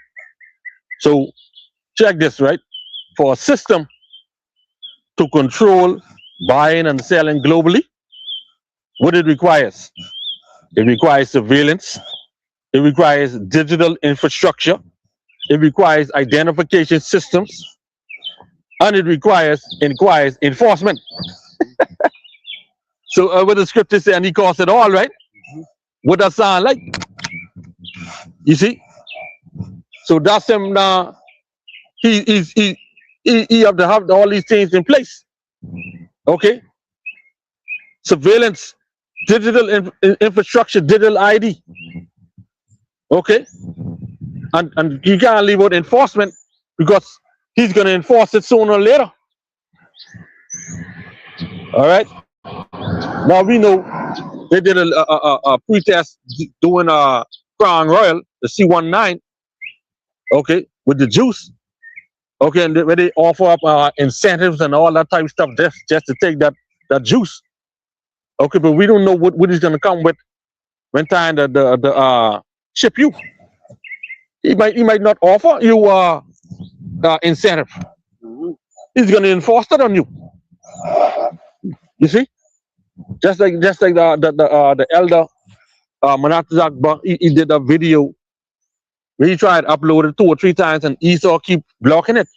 So check this, right? For a system to control buying and selling globally, what it requires? It requires surveillance. It requires digital infrastructure. It requires identification systems. And it requires enforcement. So what the scripture says, and he calls it all, right? What does that sound like? You see? So that's him now. He have to have all these things in place. Okay? Surveillance, digital infrastructure, digital ID. Okay? And you can't leave out enforcement because he's going to enforce it sooner or later. All right? Now we know they did a pre-test doing a Crown Royal, the C19, okay, with the juice. Okay, and where they offer up incentives and all that type of stuff just to take that juice. Okay, but we don't know what he's gonna come with when time the ship you. He might not offer you incentive. He's gonna enforce that on you. You see? Just like the elder Manasseh Akbar, he did a video where he tried to upload it 2 or 3 times and Esau keep blocking it.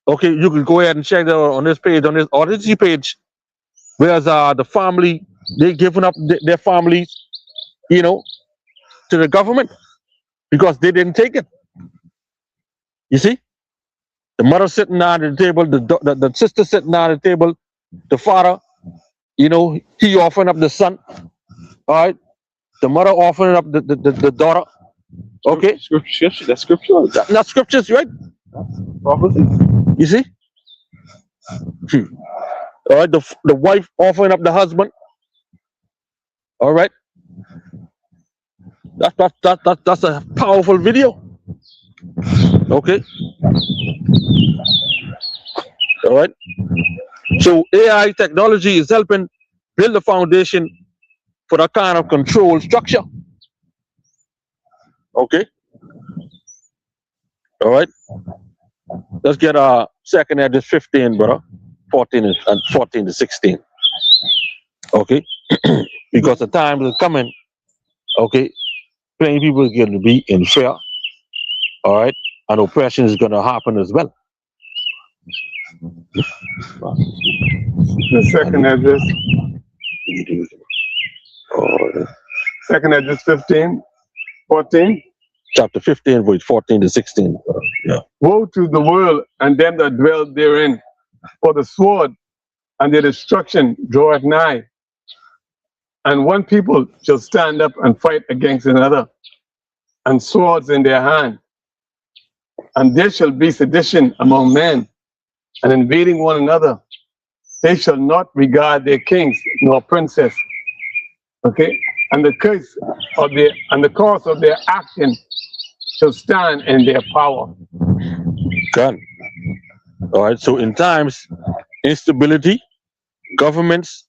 Okay, you can go ahead and check that on this page, on this Odyssey page. Whereas the family, they giving up their families, you know, to the government because they didn't take it. You see, the mother sitting down at the table, the sister sitting down at the table, the father, you know, he offering up the son. All right, the mother offering up the daughter. Okay, Scripture, that's scripture. not scriptures, right? Prophecies. You see, all right, the wife offering up the husband. All right, that's a powerful video. Okay, all right. So AI technology is helping build the foundation for that kind of control structure. Okay, all right. Let's get our second address 15, brother. 14 and 14 to 16. Okay, because the time is coming. Okay, plenty people are going to be in fear. All right, and oppression is going to happen as well. The second address. Oh, Second address 15, 14. chapter 15, verse 14 to 16. Yeah. Woe to the world and them that dwell therein, for the sword and their destruction draweth nigh. And one people shall stand up and fight against another, and swords in their hand. And there shall be sedition among men, and invading one another. They shall not regard their kings nor princes. Okay? And the curse of their and the cause of their action shall stand in their power. Good. All right. So in times instability, governments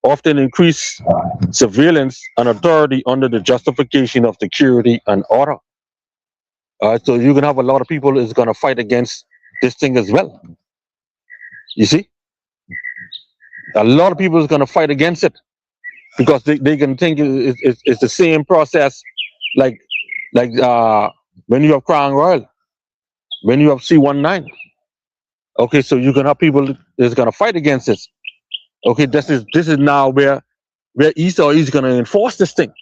often increase surveillance and authority under the justification of security and order. All right. So you can have a lot of people is going to fight against this thing as well. You see, a lot of people is going to fight against it because they can think it's the same process like when you have Crown Royal, when you have C19. Okay, so you can have people that's gonna fight against this. Okay, this is now where Esau is gonna enforce this thing.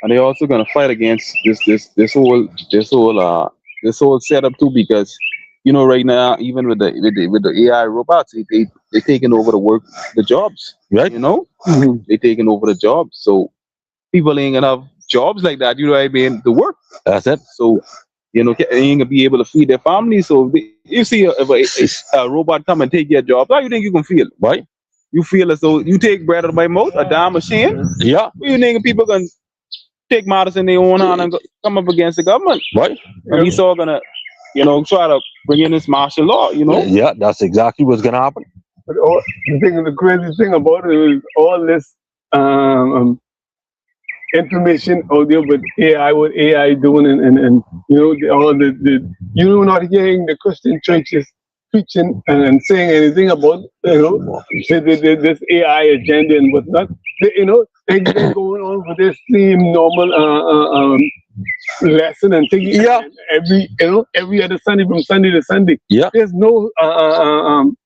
And they're also gonna fight against this whole setup too, because you know right now even with the AI robots, they taking over the jobs, Right? you know, they taking over the jobs, so people ain't gonna have jobs like that, you know what I mean, to work. That's it. So you know, they ain't gonna be able to feed their family. So you see a robot come and take your job, how you think you can feel? Right? You feel as though you take bread out of my mouth, a damn machine. Yeah. You think people gonna take matters in their own hand and come up against the government? Right? And he's all gonna, you know, try to bring in this martial law, you know? Yeah, that's exactly what's gonna happen. But the crazy thing about it is all this information out there with AI, what AI doing, and you know, all the you're not hearing the Christian churches preaching and saying anything about, you know, this AI agenda and whatnot. You know, they're going on with this same normal lesson and thing. Yeah. Every other Sunday from Sunday to Sunday. Yeah. There's no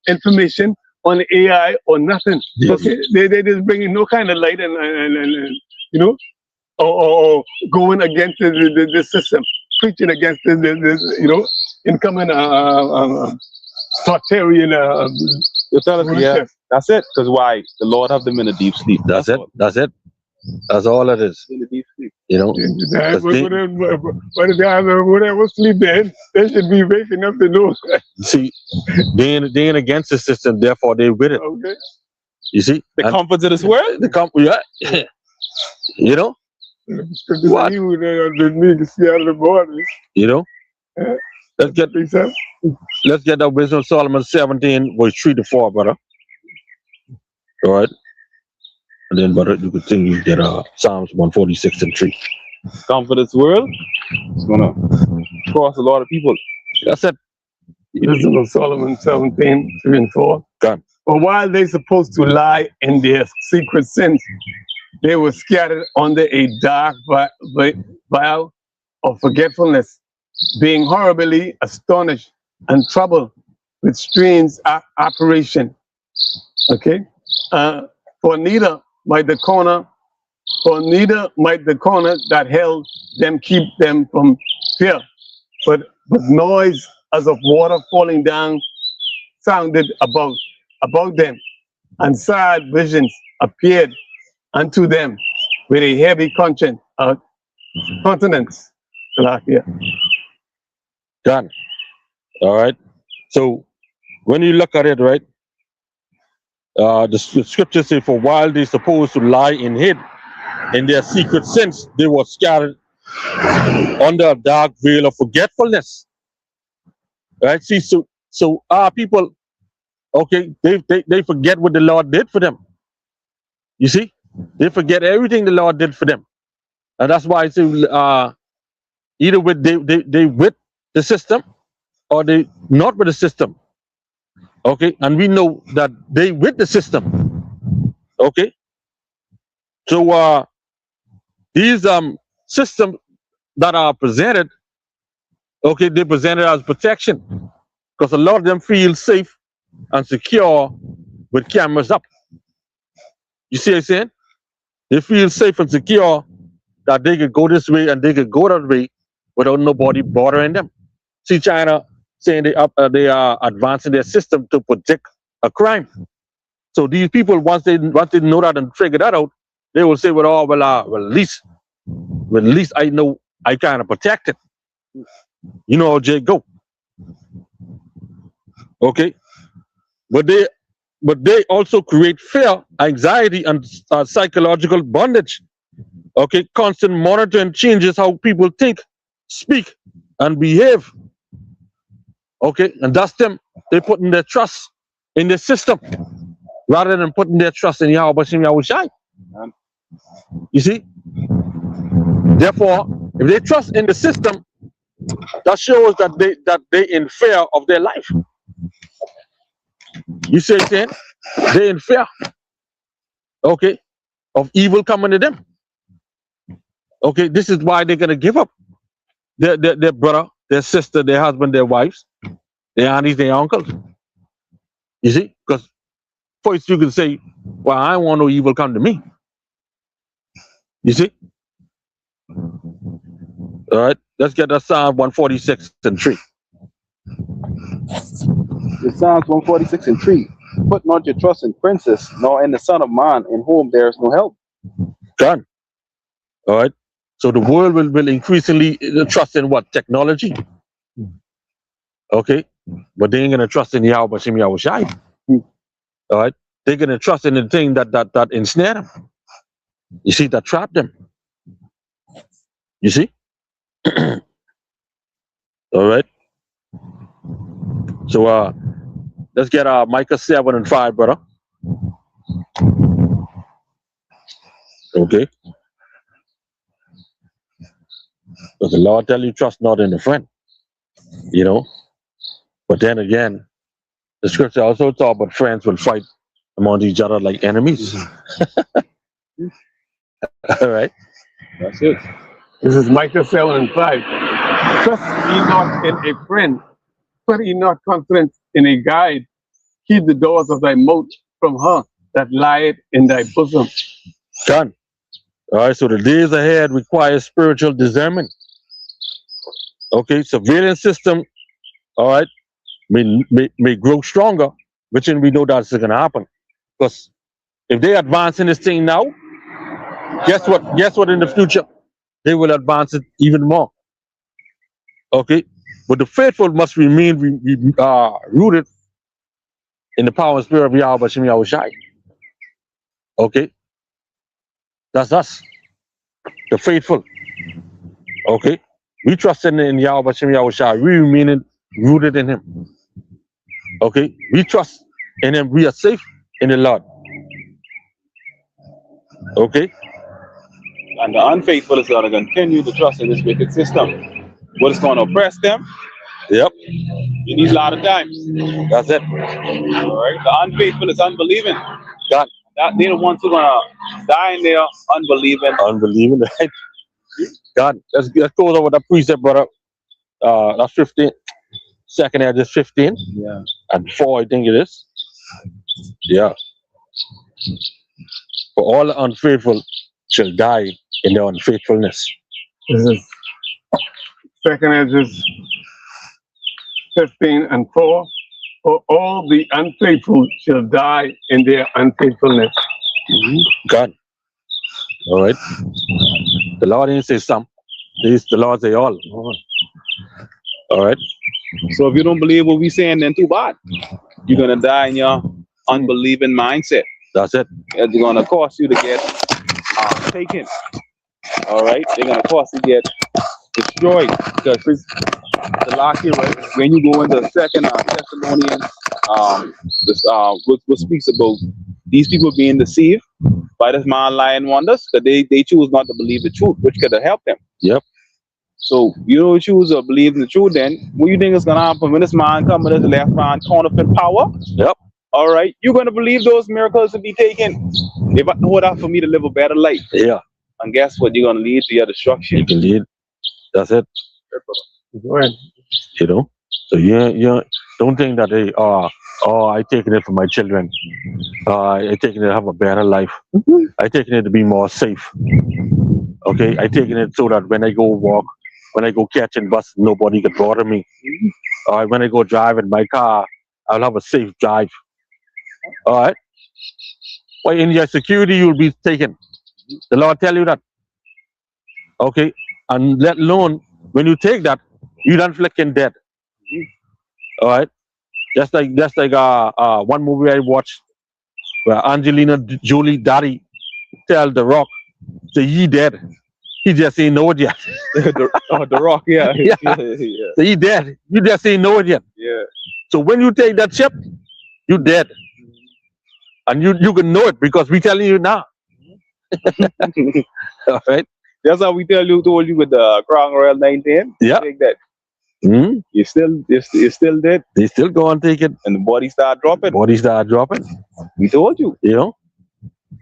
information on AI or nothing. Yes. Okay, they just bringing no kind of light and you know, or going against the system, preaching against this you know, incoming Tartarian. You tell us, yeah, that's it. Because why? The Lord have them in a deep sleep. That's it. That's it. That's all it is. In a deep sleep. You know. Whatever sleep then, they should be waking up to know. See, they ain't against the system, therefore they with it. Okay. You see, The comforts of this world. Yeah. You know. What? You need to see out of the borders. You know. Yeah. Let's get that Wisdom of Solomon 17, verse 3 to 4, brother. All right. And then, brother, you could think you get Psalms 146 and 3. Comfort of this world. It's gonna cost a lot of people. That's it. Wisdom of Solomon 17, 3 and 4. Done. For while they're supposed to lie in their secret sins, they were scattered under a dark veil of forgetfulness, being horribly astonished and troubled with strange operation. Okay? For neither might the corner that held them keep them from fear, but noise as of water falling down sounded about them, and sad visions appeared unto them with a heavy countenance. Yeah. Done. All right. So when you look at it, right, the scripture says, for while they supposed to lie in hid in their secret sins, they were scattered under a dark veil of forgetfulness. Right? See, so our people, okay, they forget what the Lord did for them. You see, they forget everything the Lord did for them, and that's why I say, either with they with the system or they not with the system. Okay, and we know that they with the system. Okay, so these systems that are presented, okay, they presented as protection because a lot of them feel safe and secure with cameras up. You see what I'm saying? They feel safe and secure that they could go this way and they could go that way without nobody bothering them. See, China saying they are advancing their system to protect a crime. So these people, once they know that and figure that out, they will say, well, at least I know I kind of protect it. You know how Jay go. Okay, but they also create fear, anxiety, and psychological bondage. Okay, constant monitoring changes how people think, speak, and behave. Okay, and that's them. They putting their trust in the system rather than putting their trust in Yahweh Bashim Yahushai. You see? Therefore, if they trust in the system, that shows that they in fear of their life. You see what I'm saying? They in fear, okay, of evil coming to them. Okay, this is why they're gonna give up their brother, their sister, their husband, their wives, their aunties, their uncles. You see? Because first you can say, well, I don't want no evil come to me. You see? All right, let's get that Psalm 146 and 3. The Psalms 146 and 3. Put not your trust in princes, nor in the Son of Man, in whom there is no help. Done. All right. So the world will increasingly trust in what? Technology. Okay. But they ain't gonna trust in Yahweh Bashim Yahushai. All right. They're gonna trust in the thing that ensnare them. You see, that trap them. You see? All right. So let's get Micah 7 and 5, brother. Okay. Because the Lord tell you trust not in a friend. You know. But then again, the scripture also talk about friends will fight among each other like enemies. All right. That's it. This is Micah 7 and 5. Trust ye not in a friend, put ye not confidence in a guide. Keep the doors of thy mouth from her that lieth in thy bosom. Done. All right. So the days ahead require spiritual discernment. Okay. Surveillance system. All right. May grow stronger, which we know that's going to happen. Because if they advance in this thing now, guess what? Guess what? In the future, they will advance it even more. Okay, but the faithful must remain rooted in the power and spirit of Yahweh Bashim Yahushai. Okay, that's us, the faithful. Okay, we trust in Yahweh Bashim Yahushai. We remain rooted in Him. Okay, we trust in Him. We are safe in the Lord. Okay. And the unfaithful is going to continue to trust in this wicked system. What is going to oppress them Yep. In these lot of times. That's it. All right. The unfaithful is unbelieving. God. They're the ones who are gonna die in their unbelieving. Unbelieving, right? God, let's go over the precept, brother. That's 15. Second edge is 15. Yeah. And 4, I think it is. Yeah. For all the unfaithful shall die in their unfaithfulness. This is second Ezra's 15 and 4. For all the unfaithful shall die in their unfaithfulness. God. All right. The Lord didn't say some. The Lord say all. All right. So if you don't believe what we're saying, then too bad. You're gonna die in your unbelieving mindset. That's it. It's gonna cost you to get taken. All right. They're gonna cost you to get destroyed. Because the last year, right, when you go into second Thessalonians, what speaks about these people being deceived by this man lying wonders, that they choose not to believe the truth, which could have helped them. Yep. So you don't choose to believe in the truth, then what do you think is gonna happen when this man comes with his left hand counterfeit power? Yep. All right, you're gonna believe those miracles to be taken. If I hold out for me to live a better life, Yeah. and guess what? You're gonna lead to your destruction. You can lead. That's it. Go ahead. You know. So you don't think that they I taking it for my children. I taking it to have a better life. I taking it to be more safe. Okay. I taking it so that when I go walk, when I go catching bus, nobody can bother me. All right. When I go drive in my car, I'll have a safe drive. All right. Well, in your security, you'll be taken. The Lord tell you that. Okay. And let alone when you take that, you don't flicking dead. All right. Just like one movie I watched where Angelina Jolie daddy tell The Rock, say he dead. He just ain't know it yet. the Rock, yeah. Yeah. Yeah. So he dead. You just ain't know it yet. Yeah. So when you take that chip, you dead. And you can know it because we telling you now. All right. That's how we told you with the Crown Royal 910. Yeah. Take that. Hmm. You're still dead, They still go and take it. and the body start dropping. Bodies start dropping. We told you. You know,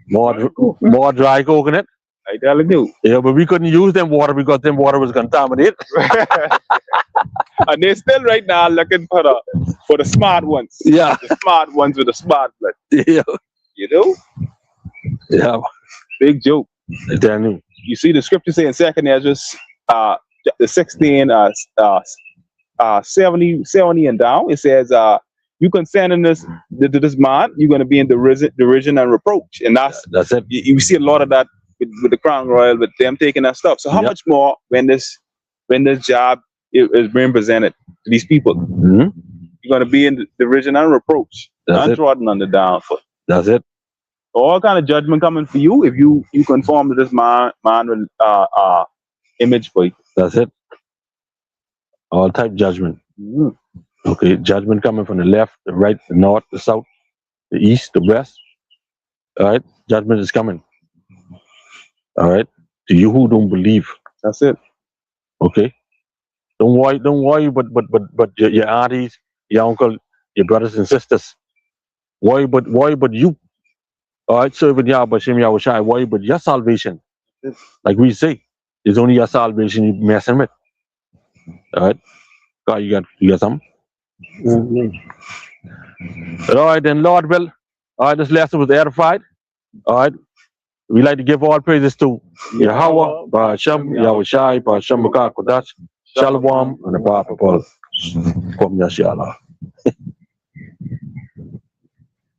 more dry coconut. I telling you. Yeah, but we couldn't use them water because them water was contaminated. And they're still right now looking for the smart ones. Yeah. The smart ones with the smart blood. Yeah. You know? Yeah. Big joke. I tell you. You see the scripture saying second Ezra the 16 70 and down, it says you concerning this man, you're gonna be in derision and reproach. And That's it. you see a lot of that with the Crown Royal, with them taking that stuff. So how much more when this job is being presented to these people? Mm-hmm. You're gonna be in derision and reproach, untrodden on the down foot. That's it. All kind of judgment coming for you if you conform to this man image for you. That's it. All type judgment. Mm-hmm. Okay, judgment coming from the left, the right, the north, the south, the east, the west. All right, judgment is coming. All right, to you who don't believe. That's it. Okay, don't worry. But your aunties, your uncle, your brothers and sisters. Worry, but you. All right, serving Yahweh, Shem Yahweh Shai. Worry, but your salvation. Like we say, it's only your salvation you messing with. All right, God, you got something. Mm-hmm. All right, then, Lord will. All right, this lesson was edified. All right, we like to give all praises to Yahweh, Ba'ashem, Yahweh Shai, Ba'ashem Kodash, Shalom, and the Papa Paul. Qam Yasharahla.